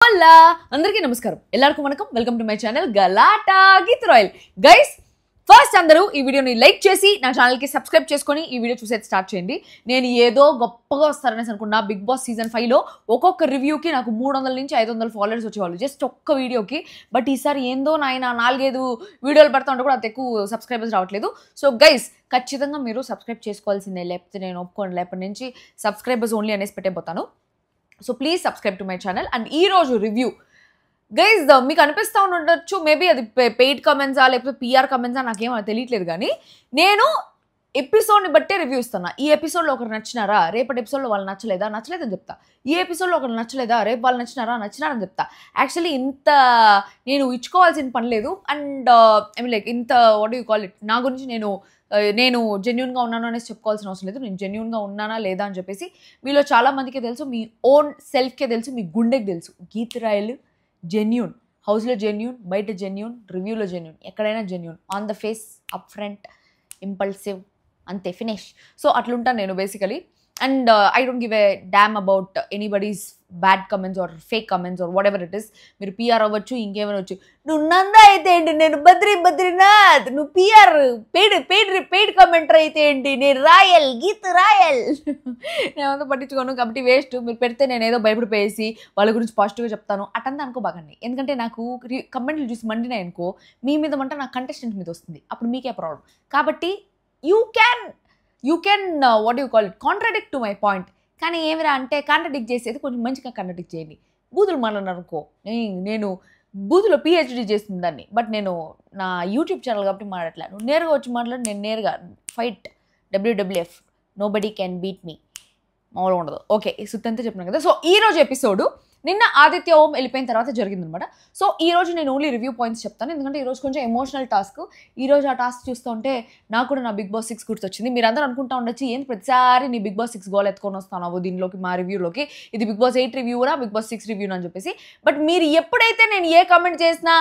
Hello అందరికీ నమస్కారం ఎల్లరికూ వనకం welcome to my channel Galatta Geeth Royal guys first అందరూ ఈ వీడియోని లైక్ చేసి నా ఛానల్కి సబ్స్క్రైబ్ చేసుకొని ఈ వీడియో చూసేది స్టార్ట్ చేయండి. నేను ఏదో గొప్పగా వస్తారనేసి అనుకున్నా. బిగ్ బాస్ సీజన్ 5లో ఒక్కొక్క రివ్యూకి నాకు 300 నుంచి 500 ఫాలోవర్స్ వచ్చేవాళ్ళు జస్ట్ ఒక్క వీడియోకి. బట్ ఈసారి ఏందో నాయన 4-5 వీడియోలు పెడతా ఉంటే కూడా అంత ఎక్కువ సబ్స్క్రైబర్స్ రావట్లేదు. సో గైస్ ఖచ్చితంగా మీరు సబ్స్క్రైబ్ చేసుకోవాల్సిందే, లేకపోతే నేను ఒప్పుకోండి, లేకపోతే నుంచి సబ్స్క్రైబర్స్ ఓన్లీ అనేసి పెట్టేపోతాను. So please subscribe to my channel. And ఈ రోజు రివ్యూ గైజ్ మీకు అనిపిస్తూ ఉండొచ్చు మేబీ అది పెయిడ్ కమెంట్సా లేకపోతే పిఆర్ కమెంట్సా నాకేమో తెలియట్లేదు, కానీ నేను ఎపిసోడ్ని బట్టే రివ్యూ ఇస్తున్నా. ఈ ఎపిసోడ్లో ఒకరు నచ్చినారా, రేపటి ఎపిసోడ్లో వాళ్ళు నచ్చలేదని చెప్తా. ఈ ఎపిసోడ్లో ఒకరు నచ్చలేదా, రేపు వాళ్ళు నచ్చినారని చెప్తా. యాక్చువల్లీ ఇంత నేను ఇచ్చుకోవాల్సిన పని లేదు. అండ్ ఐ మీన్ లైక్ ఇంత వాట్ యూ కాల్ ఇట్, నా గురించి నేను జెన్యూన్గా ఉన్నాను అనేసి చెప్పుకోవాల్సిన అవసరం లేదు. నేను జెన్యూన్గా ఉన్నానా లేదా అని చెప్పేసి మీలో చాలా మందికి తెలుసు, మీ ఓన్ సెల్ఫ్కే తెలుసు, మీ గుండెకి తెలుసు. గీత్ రాయల్ జెన్యూన్, హౌస్లో జెన్యూన్, బయట జెన్యూన్, రివ్యూలో జెన్యూన్, ఎక్కడైనా genuine, on the face, up front, impulsive, అంతే ఫినిష్. సో అట్లుంటాను నేను basically. And I don't give a damn about anybody's bad comments or fake comments or whatever it is. మీరు PR అవ్వచ్చు, ఇంకేమైనా నువ్వు నందా అయితే ఏంటి, నేను బద్రీనాథ్, నువ్వు పిఆర్ పెయిడ్ కమెంటర్ అయితే ఏంటి, నేను రాయల్ గీత్ రాయల్ నేనంతా పట్టించుకోను కాబట్టి వేస్ట్. మీరు పెడితే నేను ఏదో భయపడిపోయేసి వాళ్ళ గురించి పాజిటివ్గా చెప్తాను అటంతా అనుకోబాకండి. ఎందుకంటే నాకు కమెంట్లు చూసి మండినాయి అనుకో, మీ మీద మంట నాకు కంటెస్టెంట్ మీద వస్తుంది, అప్పుడు మీకే ప్రాబ్లం. కాబట్టి you can what you call it contradict to my point. కానీ ఏమిరా అంటే కాంట్రాడిక్ట్ చేసేది కొంచెం మంచిగా కాంట్రాడిక్ట్ చేయండి. బూతులు మాట్లాడినారు అనుకో, నేను బూతులో పిహెచ్డి చేస్తుంది దాన్ని, బట్ నేను నా యూట్యూబ్ ఛానల్ కాబట్టి మాట్లాడట్లే. నువ్వు నేరుగా వచ్చి మాట్లాడి, నేను నేరుగా fight WWF, nobody can beat me, మామూలుగా ఉండదు. ఓకే, సుత్తంతా చెప్పినాను కదా. సో ఈ రోజు ఎపిసోడు నిన్న ఆదిత్య ఓం వెళ్ళిపోయిన తర్వాత జరిగిందనమాట. సో ఈ రోజు నేను ఓన్లీ రివ్యూ పాయింట్స్ చెప్తాను, ఎందుకంటే ఈరోజు కొంచెం ఎమోషనల్ టాస్క్. ఈరోజు ఆ టాస్క్ చూస్తుంటే నాకు కూడా నా బిగ్ బాస్ 6 గుర్తొచ్చింది. మీరు అందరూ అనుకుంటా ఉండొచ్చు, ఏంటి ప్రతిసారి నీ బిగ్ బాస్ 6 గోల్ ఎత్తుకొని వస్తాను దీనిలోకి, మా రివ్యూలోకి, ఇది బిగ్ బాస్ 8 రివ్యూనా బిగ్ బాస్ 6 రివ్యూనా అని చెప్పేసి. బట్ మీరు ఎప్పుడైతే నేను ఏ కామెంట్ చేసినా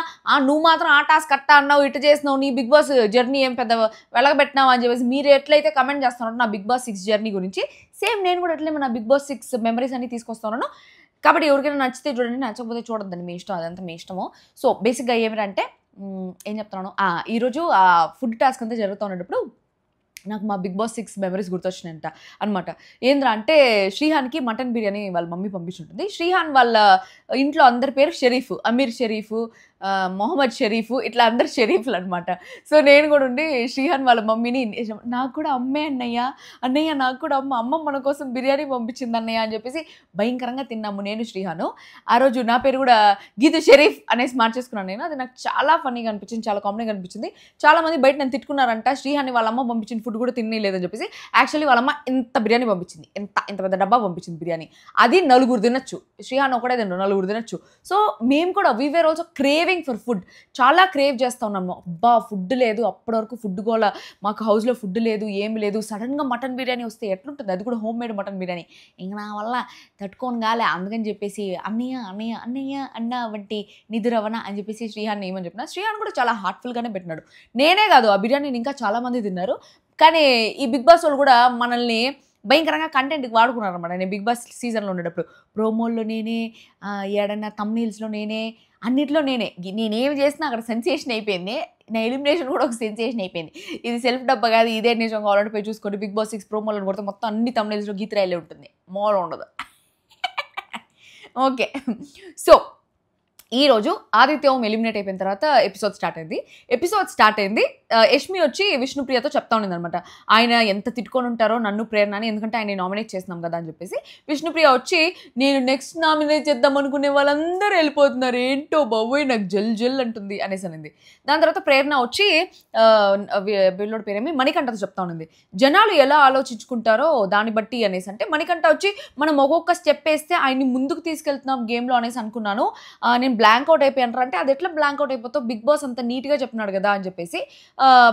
నువ్వు మాత్రం ఆ టాస్క్ కట్టా అన్నావు, ఇటు చేసినావు, నీ బిగ్ బాస్ జర్నీ ఏం పెద్ద వెలగబెట్టినావు అని చెప్పేసి మీరు ఎట్లయితే కమెంట్ చేస్తున్నారో నా బిగ్ బాస్ 6 జర్నీ గురించి, సేమ్ నేను కూడా ఎట్లయితే నా బిగ్ బాస్ 6 మెమరీస్ అన్ని తీసుకొస్తున్నాను. కాబట్టి ఎవరికైనా నచ్చితే చూడండి, నచ్చకపోతే చూడొద్దండి, మీ ఇష్టం, అదంతా మీ ఇష్టము. సో బేసిక్గా ఏమిటంటే ఏం చెప్తున్నాను, ఈరోజు ఆ ఫుడ్ టాస్క్ అంతా జరుగుతూ ఉండేటప్పుడు నాకు మా బిగ్ బాస్ 6 మెమరీస్ గుర్తొచ్చినాయంట అనమాట. ఏంద్రా అంటే శ్రీహాన్కి మటన్ బిర్యానీ వాళ్ళ మమ్మీ పంపించుంటుంది. శ్రీహాన్ వాళ్ళ ఇంట్లో అందరి పేరు షరీఫ్, అమీర్ షరీఫ్, మొహమ్మద్ షరీఫ్, ఇట్లా అందరు షరీఫ్లు అనమాట. సో నేను కూడా ఉండి శ్రీహాన్ వాళ్ళ మమ్మీని, నాకు కూడా అమ్మే అన్నయ్య నాకు కూడా అమ్మ మన కోసం బిర్యానీ పంపించింది అన్నయ్య అని చెప్పేసి భయంకరంగా తిన్నాము నేను శ్రీహాను. ఆ రోజు నా పేరు కూడా గీతు షరీఫ్ అనేసి మార్చేసుకున్నాను నేను. అది నాకు చాలా ఫన్నీగా అనిపించింది, చాలా కామెడీగా అనిపించింది. చాలామంది బయట నన్ను తిట్టుకున్నారంట, శ్రీహాన్ని వాళ్ళ అమ్మ పంపించిన ఫుడ్ కూడా తినలేదని చెప్పేసి. యాక్చువల్లీ వాళ్ళమ్మ ఇంత బిర్యానీ పంపించింది, ఇంత పెద్ద డబ్బా పంపించింది బిర్యానీ. అది 4 తినొచ్చు, శ్రీహాన్ ఒకటే తిండు, 4 తినొచ్చు. సో మేము కూడా we were also craving for food, చాలా క్రేవ్ చేస్తూ ఉన్నాము. అబ్బా ఫుడ్ లేదు, అప్పటి వరకు ఫుడ్ గోల, మాకు హౌస్లో ఫుడ్ లేదు, ఏమి లేదు. సడన్గా మటన్ బిర్యానీ వస్తే ఎట్లుంటుంది, అది కూడా హోమ్ మేడ్ మటన్ బిర్యానీ. ఇంక నా వల్ల తట్టుకొని గాలే, అందుకని చెప్పేసి అన్న వంటి నిధురవన అని చెప్పేసి శ్రీహాన్ ఏమని చెప్పిన. శ్రీహాన్ కూడా చాలా హార్ట్ఫుల్గానే పెట్టినాడు. నేనే కాదు, ఆ బిర్యానీని ఇంకా చాలామంది తిన్నారు. కానీ ఈ బిగ్ బాస్ వాళ్ళు కూడా మనల్ని భయంకరంగా కంటెంట్కి వాడుకున్నారు అనమాట. నేను బిగ్ బాస్ సీజన్లో ఉండేటప్పుడు ప్రోమోల్లో నేనే, ఏడన్నా తమ్నీల్స్లో నేనే, అన్నిట్లో నేనేమి చేసినా అక్కడ సెన్సేషన్ అయిపోయింది. నా ఎలిమినేషన్ కూడా ఒక సెన్సేషన్ అయిపోయింది. ఇది సెల్ఫ్ డబ్బా కాదు, ఇదే నిజం కావాలంటే పోయి చూసుకోండి. బిగ్ బాస్ 6 ప్రోమోలను కొడితే మొత్తం అన్ని తమ్నీల్స్లో గీత్ రాయలే ఉంటుంది, మామూలుగా ఉండదు. ఓకే, సో ఈరోజు ఆదిత్య ఓం ఎలిమినేట్ అయిపోయిన తర్వాత ఎపిసోడ్ స్టార్ట్ అయింది. యష్మి వచ్చి విష్ణుప్రియతో చెప్తా ఉండింది అనమాట, ఆయన ఎంత తిట్టుకొని ఉంటారో నన్ను, ప్రేరణని, ఎందుకంటే ఆయన నామినేట్ చేసినాం కదా అని చెప్పేసి. విష్ణుప్రియ వచ్చి నేను నెక్స్ట్ నామినేట్ చేద్దాం అనుకునే వాళ్ళందరూ వెళ్ళిపోతున్నారు, ఏంటో బాబోయ్ నాకు జల్ అంటుంది అనేసి అనింది. దాని తర్వాత ప్రేరణ వచ్చి బిల్లోడి పేరేమి మణికంఠతో చెప్తా ఉండింది, జనాలు ఎలా ఆలోచించుకుంటారో దాన్ని బట్టి అనేసి. అంటే మణికంఠ వచ్చి మనం ఒక్కొక్క స్టెప్ వేస్తే ఆయన్ని ముందుకు తీసుకెళ్తున్నాం గేమ్లో అనేసి అనుకున్నాను, నేను బ్లాంక్ అవుట్ అయిపోయాను అంటే అది ఎట్లా బ్లాంక్ అవుట్ అయిపోతావు, బిగ్ బాస్ అంత నీట్గా చెప్పినాడు కదా అని చెప్పేసి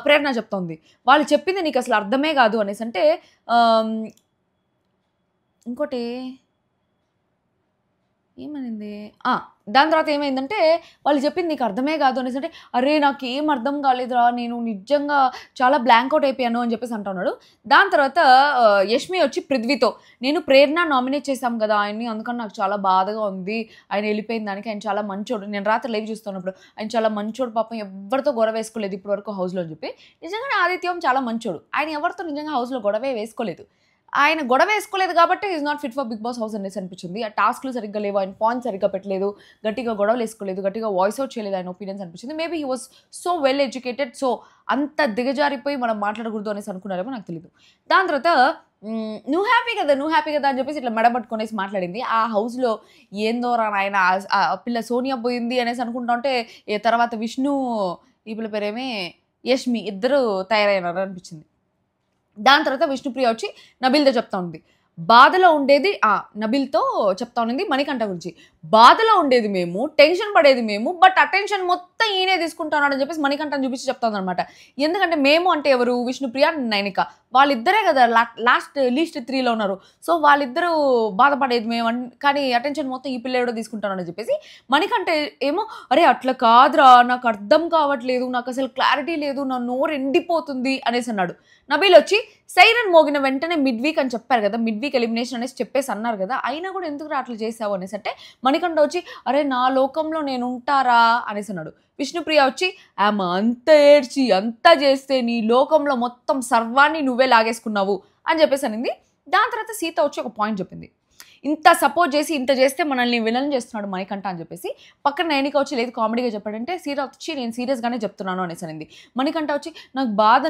ప్రేరణ చెప్తోంది. వాళ్ళు చెప్పింది నీకు అసలు అర్థమే కాదు అనేసి. అంటే ఇంకోటి ఏమనింది దాని తర్వాత ఏమైందంటే వాళ్ళు చెప్పింది నీకు అర్థమే కాదు అనేసి అంటే అరే నాకు ఏం అర్థం కాలేదురా నేను నిజంగా చాలా బ్లాంక్ అవుట్ అయిపోయాను అని చెప్పేసి అంటున్నాడు. దాని తర్వాత యష్మి వచ్చి పృథ్వీతో నేను ప్రేరణ నామినేట్ చేశాం కదా ఆయన్ని అందుకని నాకు చాలా బాధగా ఉంది ఆయన వెళ్ళిపోయిన దానికి ఆయన చాలా మంచోడు నేను రాత్రి లైవ్ చూస్తున్నప్పుడు ఆయన చాలా మంచోడు పాపం ఎవరితో గొడవ వేసుకోలేదు ఇప్పటి వరకు హౌస్లో అని చెప్పి నిజంగానే ఆదిత్యం చాలా మంచోడు ఆయన ఎవరితో నిజంగా హౌస్లో గొడవే వేసుకోలేదు ఆయన గొడవ వేసుకోలేదు కాబట్టి is not fit for Bigg Boss house అనేసి అనిపించింది ఆ టాస్క్లు సరిగ్గా లేవు ఆయన పాయింట్స్ సరిగ్గా పెట్టలేదు గట్టిగా గొడవలు వేసుకోలేదు గట్టిగా వాయిస్ అవుట్ చేయలేదు ఆయన ఒపీనియన్స్ అనిపించింది maybe he was so well educated so అంత దిగజారిపోయి మనం మాట్లాడకూడదు అనేసి అనుకున్నారేమో నాకు తెలియదు. దాని తర్వాత నువ్వు హ్యాపీ కదా అని చెప్పేసి ఇట్లా మెడబట్టుకునేసి మాట్లాడింది ఆ హౌస్లో ఏందో రా ఆయన పిల్ల సోనియా పోయింది అనేసి అనుకుంటా ఉంటే తర్వాత విష్ణు ఈ పిల్ల పేరేమే యష్మి ఇద్దరు తయారైనారు అనిపించింది. దాని తర్వాత విష్ణుప్రియ వచ్చి నబిల్తో చెప్తా ఉంది బాధలో ఉండేది నబిల్తో చెప్తా ఉన్నది మణికంఠ గురించి బాధలో ఉండేది మేము టెన్షన్ పడేది మేము బట్ అటెన్షన్ మొత్తం ఈయనే తీసుకుంటున్నాడని చెప్పేసి మణికంఠని చూపించి చెప్తాను అనమాట. ఎందుకంటే మేము అంటే ఎవరు విష్ణుప్రియ నైనిక వాళ్ళిద్దరే కదా లీస్ట్ 3లో ఉన్నారు సో వాళ్ళిద్దరూ బాధపడేది మేము కానీ అటెన్షన్ మొత్తం ఈ పిల్లేడో తీసుకుంటానని చెప్పేసి మణికంఠ ఏమో అరే అట్లా కాదురా నాకు అర్థం కావట్లేదు నాకు అసలు క్లారిటీ లేదు నా నోరు ఎండిపోతుంది అనేసి అన్నాడు. నబీల్ వచ్చి సైరన్ మోగిన వెంటనే మిడ్ వీక్ అని చెప్పారు కదా మిడ్ వీక్ ఎలిమినేషన్ అనేసి చెప్పేసి అన్నారు కదా అయినా కూడా ఎందుకు అట్లా చేసావు అనేసి అంటే మణికంఠ వచ్చి అరే నా లోకంలో నేను ఉంటారా అనేసి అన్నాడు. విష్ణుప్రియ వచ్చి ఆమె అంత ఏడ్చి అంతా చేస్తే నీ లోకంలో మొత్తం సర్వాన్ని నువ్వే లాగేసుకున్నావు అని చెప్పేసి అనింది. దాని తర్వాత సీత వచ్చి ఒక పాయింట్ చెప్పింది ఇంత సపోర్ట్ చేసి ఇంత చేస్తే మనల్ని విలన్ చేస్తున్నాడు మణికంఠ అని చెప్పేసి పక్కన నైనిక వచ్చి లేదు కామెడీగా చెప్పాడంటే సీత వచ్చి నేను సీరియస్గానే చెప్తున్నాను అనేసి అనింది. మణికంఠ వచ్చి నాకు బాధ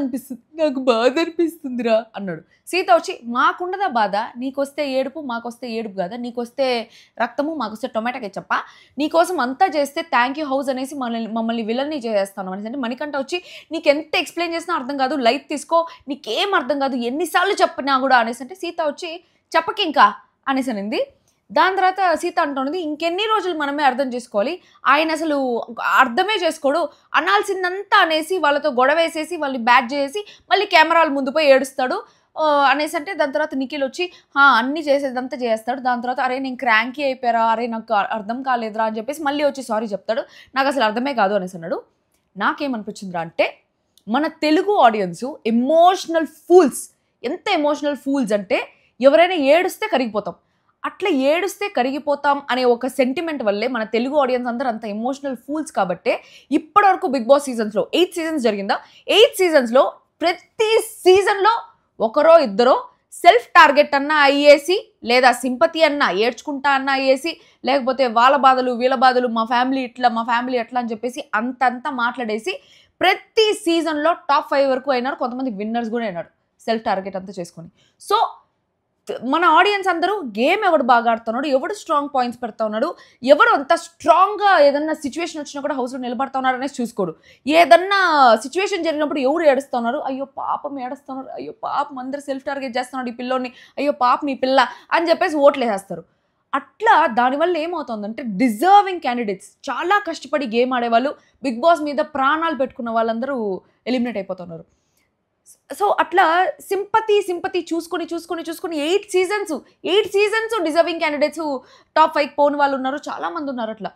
అనిపిస్తుందిరా అన్నాడు. సీత వచ్చి మాకుండదా బాధ నీకొస్తే ఏడుపు మాకొస్తే ఏడుపు కదా నీకొస్తే రక్తము మాకొస్తే టొమాటో కెచ్చప్ప నీకోసం అంతా చేస్తే థ్యాంక్ యూ హౌస్ అనేసి మమ్మల్ని విలన్ని చేస్తాను అనేసి అంటే మణికంఠ వచ్చి నీకు ఎంత ఎక్స్ప్లెయిన్ చేసినా అర్థం కాదు లైట్ తీసుకో నీకేం అర్థం కాదు ఎన్నిసార్లు చెప్పినా కూడా అనేసి అంటే సీత వచ్చి చెప్పకి ఇంకా అనేసి అనింది. దాని తర్వాత సీత అంటున్నది ఇంకెన్ని రోజులు మనమే అర్థం చేసుకోవాలి ఆయన అసలు అర్థమే చేసుకోడు అనాల్సిందంతా అనేసి వాళ్ళతో గొడవ వేసేసి వాళ్ళని బ్యాట్ చేసి మళ్ళీ కెమెరాల ముందు పోయి ఏడుస్తాడు అనేసి అంటే దాని తర్వాత నిఖిల్ వచ్చి అన్నీ చేసేదంతా చేస్తాడు. దాని తర్వాత అరే నేను క్రాంకీ అయిపోయారా అరే నాకు అర్థం కాలేదురా అని చెప్పేసి మళ్ళీ వచ్చి సారీ చెప్తాడు నాకు అసలు అర్థమే కాదు అనేసి అన్నాడు. నాకేమనిపించిందిరా అంటే మన తెలుగు ఆడియన్స్ ఎమోషనల్ ఫూల్స్ ఎంత ఎమోషనల్ ఫూల్స్ అంటే ఎవరైనా ఏడుస్తే కరిగిపోతాం అట్లా ఏడుస్తే కరిగిపోతాం అనే ఒక సెంటిమెంట్ వల్లే మన తెలుగు ఆడియన్స్ అందరూ అంత ఎమోషనల్ ఫూల్స్ కాబట్టే ఇప్పటివరకు బిగ్ బాస్ సీజన్స్లో 8 సీజన్స్ జరిగిందా 8 సీజన్స్లో ప్రతి సీజన్లో ఒకరో ఇద్దరో సెల్ఫ్ టార్గెట్ అన్నా అయ్యేసి లేదా సింపతి అన్నా ఏడ్చుకుంటా అన్నా అయ్యేసి లేకపోతే వాళ్ళ బాధలు వీళ్ళ బాధలు మా ఫ్యామిలీ ఎట్లా అని చెప్పేసి అంతంతా మాట్లాడేసి ప్రతి సీజన్లో టాప్ 5 వరకు అయినారు కొంతమంది విన్నర్స్ కూడా అయినారు సెల్ఫ్ టార్గెట్ అంతా చేసుకొని. సో మన ఆడియన్స్ అందరూ గేమ్ ఎవడు బాగా ఆడుతున్నాడు ఎవడు స్ట్రాంగ్ పాయింట్స్ పెడతా ఉన్నాడు ఎవరు అంత స్ట్రాంగ్గా ఏదన్నా సిచ్యువేషన్ వచ్చినా కూడా హౌస్లో నిలబడతా ఉన్నారు అనేసి చూసుకోడు. ఏదన్నా సిచ్యువేషన్ జరిగినప్పుడు ఎవరు ఏడుస్తున్నారు అయ్యో పాపం ఏడుస్తున్నారు అయ్యో పాపం అందరు సెల్ఫ్ టార్గెట్ చేస్తున్నాడు ఈ పిల్లోని అయ్యో పాపం ఈ పిల్ల అని చెప్పేసి ఓట్లు వేసేస్తారు. అట్లా దానివల్ల ఏమవుతుందంటే డిజర్వింగ్ క్యాండిడేట్స్ చాలా కష్టపడి గేమ్ ఆడేవాళ్ళు బిగ్ బాస్ మీద ప్రాణాలు పెట్టుకున్న వాళ్ళందరూ ఎలిమినేట్ అయిపోతున్నారు. సో అట్లా సింపతి చూసుకొని 8 సీజన్స్ డిజర్వింగ్ క్యాండిడేట్స్ టాప్ 5 పోని వాళ్ళు ఉన్నారు చాలామంది ఉన్నారు. అట్లా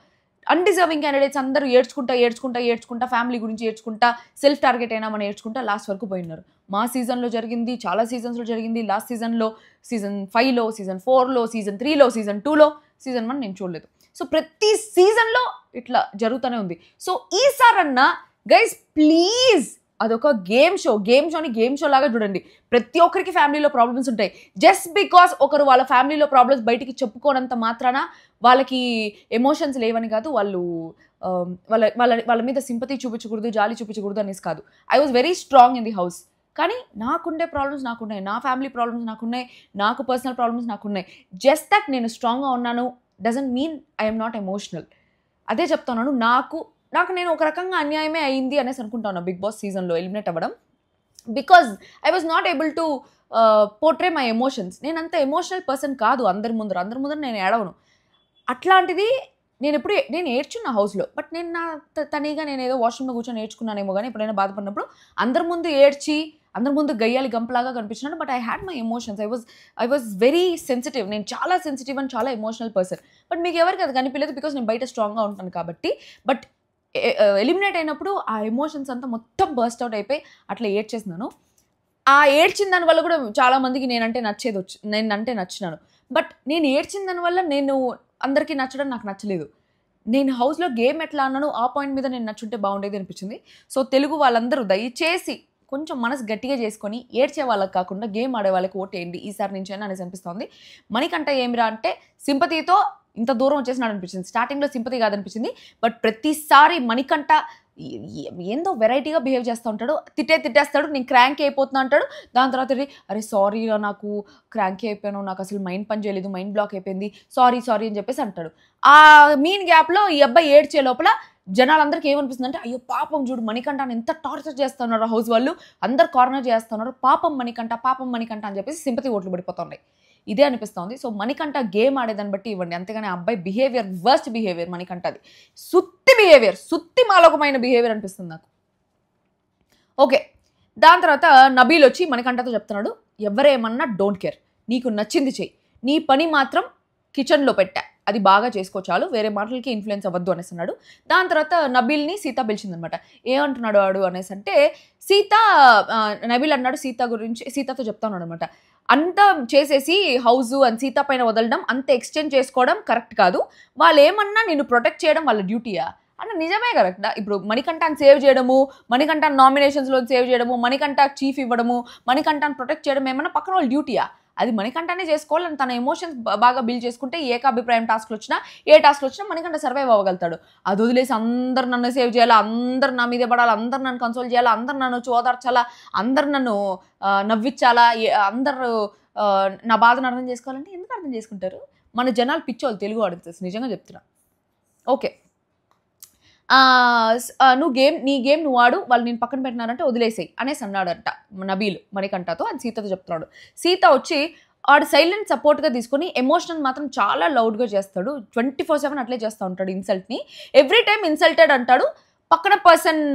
అన్డిజర్వింగ్ క్యాండిడేట్స్ అందరూ ఏడ్చుకుంటా ఫ్యామిలీ గురించి ఏడ్చుకుంటా సెల్ఫ్ టార్గెట్ అయినా మనం ఏడ్చుకుంటా లాస్ట్ వరకు పోయినారు. మా సీజన్లో జరిగింది చాలా సీజన్స్లో జరిగింది లాస్ట్ సీజన్లో సీజన్ 5లో సీజన్ 4లో సీజన్ 3లో సీజన్ 2లో సీజన్ 1 నేను చూడలేదు. సో ప్రతి సీజన్లో ఇట్లా జరుగుతూనే ఉంది. సో ఈసారన్నా గైస్ ప్లీజ్ అదొక గేమ్ షో లాగా చూడండి. ప్రతి ఒక్కరికి ఫ్యామిలీలో ప్రాబ్లమ్స్ ఉంటాయి. జస్ట్ బికాస్ ఒకరు వాళ్ళ ఫ్యామిలీలో ప్రాబ్లమ్స్ బయటికి చెప్పుకోనంత మాత్రాన వాళ్ళకి ఎమోషన్స్ లేవని కాదు వాళ్ళు వాళ్ళ మీద సింపతి చూపించకూడదు జాలి చూపించకూడదు అనేసి కాదు. I was very strong in the house కానీ నాకుండే ప్రాబ్లమ్స్ నాకున్నాయి నా ఫ్యామిలీ ప్రాబ్లమ్స్ నాకున్నాయి నాకు పర్సనల్ ప్రాబ్లమ్స్ నాకున్నాయి. జస్ట్ దట్ నేను స్ట్రాంగ్గా ఉన్నాను doesn't mean I'm not emotional. అదే చెప్తున్నాను నాకు నేను ఒక రకంగా అన్యాయమే అయింది అనేసి అనుకుంటాను బిగ్ బాస్ సీజన్లో ఎలిమినేట్ అవ్వడం because I was not able to portray my emotions. నేను అంత ఎమోషనల్ పర్సన్ కాదు అందరి ముందర నేను ఏడవను. అట్లాంటిది నేను ఏడ్చున్నా హౌస్లో, బట్ నేను నా తనీగా నేను ఏదో వాష్రూమ్లో కూర్చొని ఏడ్చుకున్నానేమో కానీ ఎప్పుడైనా బాధపడినప్పుడు అందరి ముందు ఏడ్చి అందరి ముందు గయ్యాలి గంపలాగా కనిపించినాను. But I had my emotions. I was very sensitive. నేను చాలా సెన్సిటివ్ అండ్ చాలా ఎమోషనల్ పర్సన్. బట్ మీకు ఎవరికి అది కనిపించలేదు, బికాస్ నేను బయట స్ట్రాంగ్గా ఉంటాను కాబట్టి. బట్ ఎలిమినేట్ అయినప్పుడు ఆ ఎమోషన్స్ అంతా మొత్తం బర్స్ట్ అవుట్ అయిపోయి అట్లా ఏడ్చేసినాను. ఆ ఏడ్చిన దానివల్ల కూడా చాలామందికి నేనంటే నచ్చినాను. బట్ నేను ఏడ్చిన దానివల్ల నేను అందరికీ నచ్చడం నాకు నచ్చలేదు. నేను హౌస్లో గేమ్ ఎట్లా అన్నాను ఆ పాయింట్ మీద నేను నచ్చుంటే బాగుండేది అనిపించింది. సో తెలుగు వాళ్ళందరూ దయచేసి కొంచెం మనసు గట్టిగా చేసుకొని ఏడ్చే వాళ్ళకి కాకుండా గేమ్ ఆడే వాళ్ళకి ఓటేయండి ఈసారి నుంచి అని అనేసి అనిపిస్తుంది. మణికంఠ ఏమిరా అంటే సింపతితో ఇంత దూరం వచ్చేసినాడు అనిపించింది. స్టార్టింగ్లో సింపతి కాదనిపించింది, బట్ ప్రతిసారి మణికంఠ ఏందో వెరైటీగా బిహేవ్ చేస్తూ ఉంటాడు. తిట్టేస్తాడు, నేను క్రాంకీ అయిపోతున్నా అంటాడు. దాని తర్వాత అరే సారీ నాకు క్రాంకీ అయిపోయాను, నాకు అసలు మైండ్ పని చేయలేదు, మైండ్ బ్లాక్ అయిపోయింది, సారీ అని చెప్పేసి అంటాడు. ఆ మీన్ గ్యాప్లో ఈ అబ్బాయి ఏడ్చే లోపల జనాలందరికీ ఏమనిపిస్తుంది అంటే అయ్యో పాపం చూడు మణికంఠని ఎంత టార్చర్ చేస్తున్నారు హౌస్ వాళ్ళు, అందరు కార్నర్ చేస్తున్నారు, పాపం మణికంఠ అని చెప్పేసి సింపతి ఓట్లు పడిపోతున్నాయి. ఇదే అనిపిస్తుంది. సో మణికంఠ గేమ్ ఆడేదాన్ని బట్టి ఇవ్వండి, అంతేగాని అబ్బాయి బిహేవియర్ వర్స్ట్ బిహేవియర్ మణికంఠది. సుత్తి మాలోకమైన బిహేవియర్ అనిపిస్తుంది నాకు. ఓకే, దాని తర్వాత నబీల్ వచ్చి మణికంఠతో చెప్తున్నాడు, ఎవరేమన్నా డోంట్ కేర్, నీకు నచ్చింది చెయ్యి, నీ పని మాత్రం కిచెన్లో పెట్టా, అది బాగా చేసుకోచాలు, వేరే మాటలకి ఇన్ఫ్లుయెన్స్ అవ్వద్దు అనేసి అన్నాడు. దాని తర్వాత నబీల్ని సీత పిలిచిందనమాట. ఏమంటున్నాడు వాడు అనేసి అంటే నబీల్ అన్నాడు సీతతో చెప్తా ఉన్నాడు అనమాట, అంతా చేసేసి హౌస్ అండ్ సీత పైన వదలడం, అంత ఎక్స్చేంజ్ చేసుకోవడం కరెక్ట్ కాదు, వాళ్ళు ఏమన్నా నేను ప్రొటెక్ట్ చేయడం వాళ్ళ డ్యూటీయా అంటే నిజమే కరెక్టా. ఇప్పుడు మణికంఠని సేవ్ చేయడము, మణికంఠని నామినేషన్స్లో సేవ్ చేయడము, మణికంఠకి చీఫ్ ఇవ్వడము, మణికంఠని ప్రొటెక్ట్ చేయడం ఏమన్నా పక్కన వాళ్ళ డ్యూటీయా? అది మణికంఠనే చేసుకోవాలని తన ఎమోషన్స్ బాగా బిల్డ్ చేసుకుంటే ఏకాభిప్రాయం టాస్క్లు వచ్చినా మణికంఠ సర్వైవ్ అవ్వగలుగుతాడు. అది వదిలేసి అందరు నన్ను సేవ్ చేయాలా, అందరు నా మీదే పడాలా, అందరు నన్ను కన్సోల్ చేయాలా, అందరు నన్ను చోదార్చాలా, అందరు నన్ను నవ్వించాలా, అందరు నా బాధను అర్థం చేసుకోవాలంటే ఎందుకు అర్థం చేసుకుంటారు? మన జనాలు పిచ్చోళ్ళు తెలుగు ఆడియన్స్, నిజంగా చెప్తున్నా. ఓకే, నువ్వు నీ గేమ్ నువ్వు ఆడు, వాళ్ళు నేను పక్కన పెట్టినారంటే వదిలేసేయి అనేసి అన్నాడంట నబీల్ మణికంఠతో. అది సీతతో చెప్తున్నాడు. సీత వచ్చి ఆడు సైలెంట్ సపోర్ట్గా తీసుకొని ఎమోషనల్ మాత్రం చాలా లౌడ్గా చేస్తాడు, 24/7 అట్లే చేస్తూ ఉంటాడు ఇన్సల్ట్ని. ఎవ్రీ టైం ఇన్సల్టెడ్ అంటాడు, పక్కన పర్సన్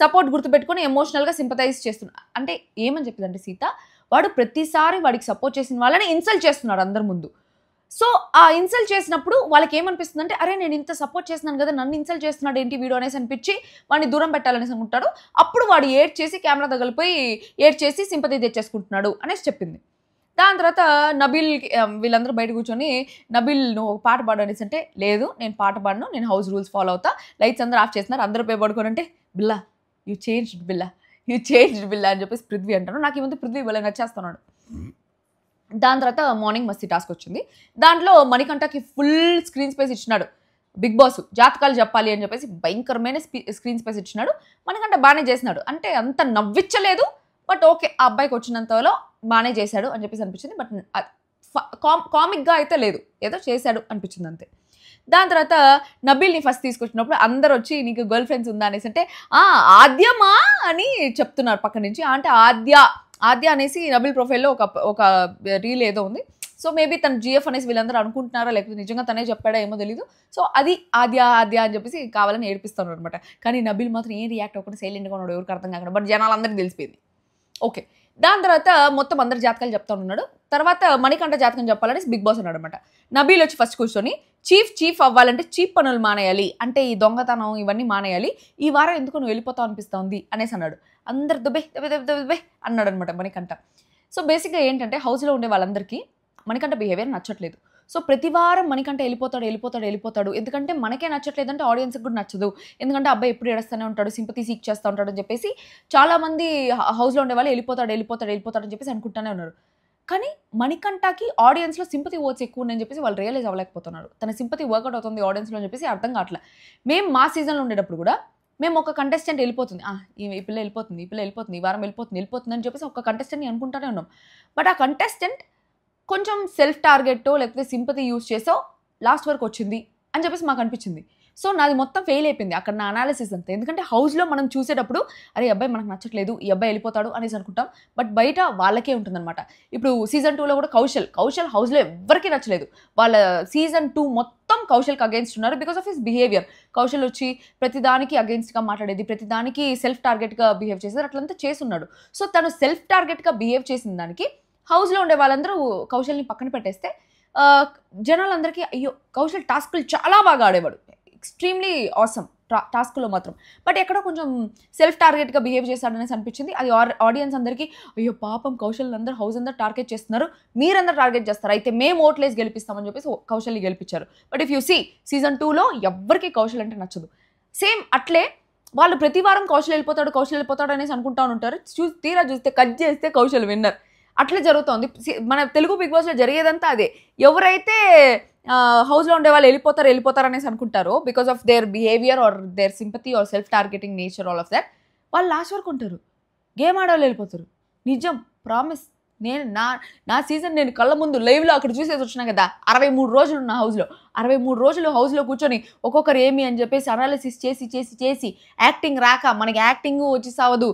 సపోర్ట్ గుర్తుపెట్టుకొని ఎమోషనల్గా సింపథైజ్ చేస్తున్నాడు. అంటే ఏమని చెప్పిందంటే సీత, వాడు ప్రతిసారి వాడికి సపోర్ట్ చేసిన వాళ్ళని ఇన్సల్ట్ చేస్తున్నాడు అందరి ముందు. సో ఆ ఇన్సల్ట్ చేసినప్పుడు వాళ్ళకి ఏమనిపిస్తుంది అంటే అరే నేను ఇంత సపోర్ట్ చేస్తున్నాను కదా, నన్ను ఇన్సల్ట్ చేస్తున్నాడు ఏంటి వీడియో అనేసి అనిపించి వాడిని దూరం పెట్టాలనేసి అనుకుంటాడు. అప్పుడు వాడు ఏడ్చేసి కెమెరా తగిలిపోయి ఏడ్చేసి సింపతి తెచ్చేసుకుంటున్నాడు అనేసి చెప్పింది. దాని తర్వాత నబీల్ వీళ్ళందరూ బయట కూర్చొని నబీల్ నువ్వు పాట పాడు అనేసి అంటే లేదు నేను పాట పాడను, నేను హౌస్ రూల్స్ ఫాలో అవుతా, లైట్స్ అందరూ ఆఫ్ చేస్తున్నారు, అందరూ పే పడుకొని అంటే బిల్లా యూ చేంజ్డ్ బిల్లా అని చెప్పేసి పృథ్వీ అంటాను. నాకు ఈ ముందు పృథ్వీ బిల్లా నచ్చేస్తున్నాడు. దాని తర్వాత మార్నింగ్ మస్తీ టాస్క్ వచ్చింది. దాంట్లో మణికంఠకి ఫుల్ స్క్రీన్ స్పేస్ ఇచ్చినాడు బిగ్ బాస్, జాతకాలు చెప్పాలి అని చెప్పేసి భయంకరమైన స్క్రీన్ స్పేస్ ఇచ్చినాడు. మణికంఠ బాగానే చేసినాడు, అంటే అంత నవ్వించలేదు, బట్ ఓకే ఆ అబ్బాయికి వచ్చినంతలో బాగానే చేశాడు అని చెప్పేసి అనిపించింది. బట్ కామిక్గా అయితే లేదు, ఏదో చేశాడు అనిపించింది అంతే. దాని తర్వాత నబీల్ని ఫస్ట్ తీసుకొచ్చినప్పుడు అందరు వచ్చి నీకు గర్ల్ ఫ్రెండ్స్ ఉందా అనేసి అంటే ఆద్యమా అని చెప్తున్నారు పక్క నుంచి. అంటే ఆద్య అనేసి నబీల్ ప్రొఫైల్లో ఒక రీల్ ఏదో ఉంది. సో మేబీ తను జిఎఫ్ అనేసి వీళ్ళందరూ అనుకుంటున్నారా లేకపోతే నిజంగా తనే చెప్పాడా ఏమో తెలీదు. సో అది ఆద్య అని చెప్పేసి కావాలని ఏడిపిస్తున్నారు అనమాట. కానీ నబీల్ మాత్రం ఏం రియాక్ట్ అవ్వకుండా సైలెంట్గా ఉన్నాడు, ఎవరికి అర్థం కాకుండా. బట్ జనాలందరికీ తెలిసిపోయింది. ఓకే, దాని తర్వాత మొత్తం అందరు జాతకాలు చెప్తా ఉన్నాడు. తర్వాత మణికంఠ జాతకం చెప్పాలని బిగ్ బాస్ అన్నాడు అనమాట. నబీల్ వచ్చి ఫస్ట్ కూర్చొని చీఫ్ అవ్వాలంటే చీప్ పనులు మానేయాలి, అంటే ఈ దొంగతనం ఇవన్నీ మానేయాలి, ఈ వారం ఎందుకు నువ్వు వెళ్ళిపోతావు అనిపిస్తుంది అనేసి అన్నాడు. అందరు దుబ్బే అన్నాడు అనమాట మణికంఠ. సో బేసిక్గా ఏంటంటే హౌస్లో ఉండే వాళ్ళందరికీ మణికంఠ బిహేవియర్ నచ్చట్లేదు. సో ప్రతి వారం మణికంఠ వెళ్ళిపోతాడు. ఎందుకంటే మనకే నచ్చట్లేదు అంటే ఆడియన్స్కి కూడా నచ్చదు. ఎందుకంటే అబ్బాయి ఎప్పుడు ఏడుస్తూనే ఉంటాడు, సింపతి సీక్ చేస్తూ ఉంటాడు అని చెప్పేసి చాలామంది హౌస్లో ఉండే వాళ్ళు వెళ్ళిపోతాడు అని చెప్పేసి అనుకుంటూనే ఉన్నారు. కానీ మణికంఠకి ఆడియన్స్లో సింపతి ఓట్స్ ఎక్కువ ఉన్నాయని చెప్పేసి వాళ్ళు రియలైజ్ అవ్వలేకపోతున్నారు. తన సింపతి వర్కౌట్ అవుతుంది ఆడియన్స్లో అని చెప్పేసి అర్థం కావట్లే. మేము మా సీజన్లో ఉండేటప్పుడు కూడా మేము ఒక కంటెస్టెంట్ వెళ్ళిపోతుంది, ఈ పిల్ల వెళ్ళిపోతుంది, ఈ వారం వెళ్ళిపోతుంది అని చెప్పేసి ఒక కంటెస్టెంట్ని అనుకుంటూనే ఉన్నాం. బట్ ఆ కంటెస్టెంట్ కొంచెం సెల్ఫ్ టార్గెట్టో లేకపోతే సింపతి యూజ్ చేసో లాస్ట్ వరకు వచ్చింది, అని చెప్పేసి మాకు అనిపించింది. సో నాది మొత్తం ఫెయిల్ అయిపోయింది అక్కడ నా అనాలిసిస్ అంతా. ఎందుకంటే హౌస్లో మనం చూసేటప్పుడు అరే అబ్బాయి మనకు నచ్చట్లేదు, ఈ అబ్బాయి వెళ్ళిపోతాడు అనేసి అనుకుంటాం. బట్ బయట వాళ్ళకే ఉంటుందన్నమాట. ఇప్పుడు సీజన్ 2లో కూడా కౌశల్ హౌస్లో ఎవ్వరికీ నచ్చలేదు. వాళ్ళ సీజన్ 2 మొత్తం కౌశల్కి అగేన్స్ట్ ఉన్నారు because of his behaviour. Kaushal వచ్చి ప్రతిదానికి అగేన్స్ట్గా మాట్లాడేది, ప్రతిదానికి సెల్ఫ్ టార్గెట్గా బిహేవ్ చేసేది, అట్లంతా చేస్తున్నాడు. సో తను సెల్ఫ్ టార్గెట్గా బిహేవ్ చేసిన దానికి హౌస్లో ఉండే వాళ్ళందరూ కౌశల్ని పక్కన పెట్టేస్తే జనాలందరికీ అయ్యో కౌశల్ టాస్క్లు చాలా బాగా ఆడేవాడు, ఎక్స్ట్రీమ్లీ ఆసమ్ టాస్క్లో మాత్రం. బట్ ఎక్కడో కొంచెం సెల్ఫ్ టార్గెట్గా బిహేవ్ చేశాడనేసి అనిపించింది. అది ఆడియన్స్ అందరికీ అయ్యో పాపం కౌశల్ అందరూ హౌస్ అందరూ టార్గెట్ చేస్తున్నారు, మీరందరూ టార్గెట్ చేస్తారు, అయితే మేము ఓట్లేసి గెలిపిస్తామని చెప్పేసి కౌశల్ని గెలిపించారు. But if you see season 2లో ఎవ్వరికీ కౌశల్ అంటే నచ్చదు. సేమ్ అట్లే వాళ్ళు ప్రతి వారం కౌశల్ వెళ్ళిపోతాడు అనేసి అనుకుంటా ఉంటారు. తీరా చూస్తే కట్ చేస్తే కౌశల్ విన్నర్. అట్లా జరుగుతుంది మన తెలుగు బిగ్ బాస్లో జరిగేదంతా అదే. ఎవరైతే హౌస్లో ఉండే వాళ్ళు వెళ్ళిపోతారు అనేసి అనుకుంటారో because of their behaviour or their sympathy or self targeting nature all of that, వాళ్ళు లాస్ట్ వరకు ఉంటారు. గేమ్ ఆడవాళ్ళు వెళ్ళిపోతారు. నిజం, ప్రామిస్. నేను నా సీజన్ నేను కళ్ళ ముందు లైవ్లో అక్కడ చూసేసి వచ్చినా కదా. 63 రోజులు ఉన్న హౌస్లో, 63 రోజులు హౌస్లో కూర్చొని ఒక్కొక్కరు ఏమి అని చెప్పేసి అనాలిసిస్ చేసి యాక్టింగ్ రాక, మనకి యాక్టింగ్ వచ్చి సావదు,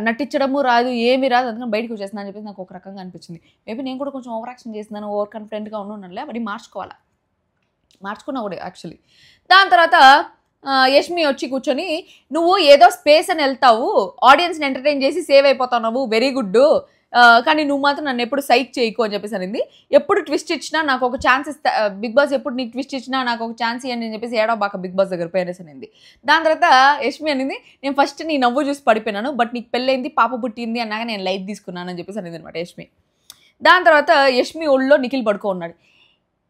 నటించడము రాదు, ఏమీ రాదు, అందుకని బయటకు వచ్చేస్తున్నా అని చెప్పేసి నాకు ఒక రకంగా అనిపించింది. మేబీ నేను కూడా కొంచెం ఓవర్ యాక్షన్ చేస్తున్నాను, ఓవర్ కాన్ఫిడెంట్గా ఉన్నానులే, అది మార్చుకున్నా కూడా యాక్చువల్లీ. దాని తర్వాత యష్మి వచ్చి కూర్చొని నువ్వు ఏదో స్పేస్ అని వెళ్తావు, ఆడియన్స్ని ఎంటర్టైన్ చేసి సేవ్ అయిపోతావు, వెరీ గుడ్, కానీ నువ్వు మాత్రం నన్ను ఎప్పుడు సైక్ చేయకు అని చెప్పేసి అనింది. ఎప్పుడు ట్విస్ట్ ఇచ్చినా నాకు ఒక ఛాన్స్ ఇస్తా బిగ్ బాస్, ఎప్పుడు నీకు ట్విస్ట్ ఇచ్చినా నాకు ఒక ఛాన్స్ ఇవ్వండి అని చెప్పేసి ఏడో బాక బిగ్ బాస్ దగ్గర పేరేసి అనింది. దాని తర్వాత యష్మి అనింది నేను ఫస్ట్ నీ నవ్వు చూసి పడిపోయినాను, బట్ నీకు పెళ్ళైంది పాప పుట్టింది అన్నాక నేను లైట్ తీసుకున్నాను అని చెప్పేసి అనింది అనమాట యష్మి. దాని తర్వాత యష్మి ఒళ్ళో నిఖిల్ పడుకో ఉన్నాడు.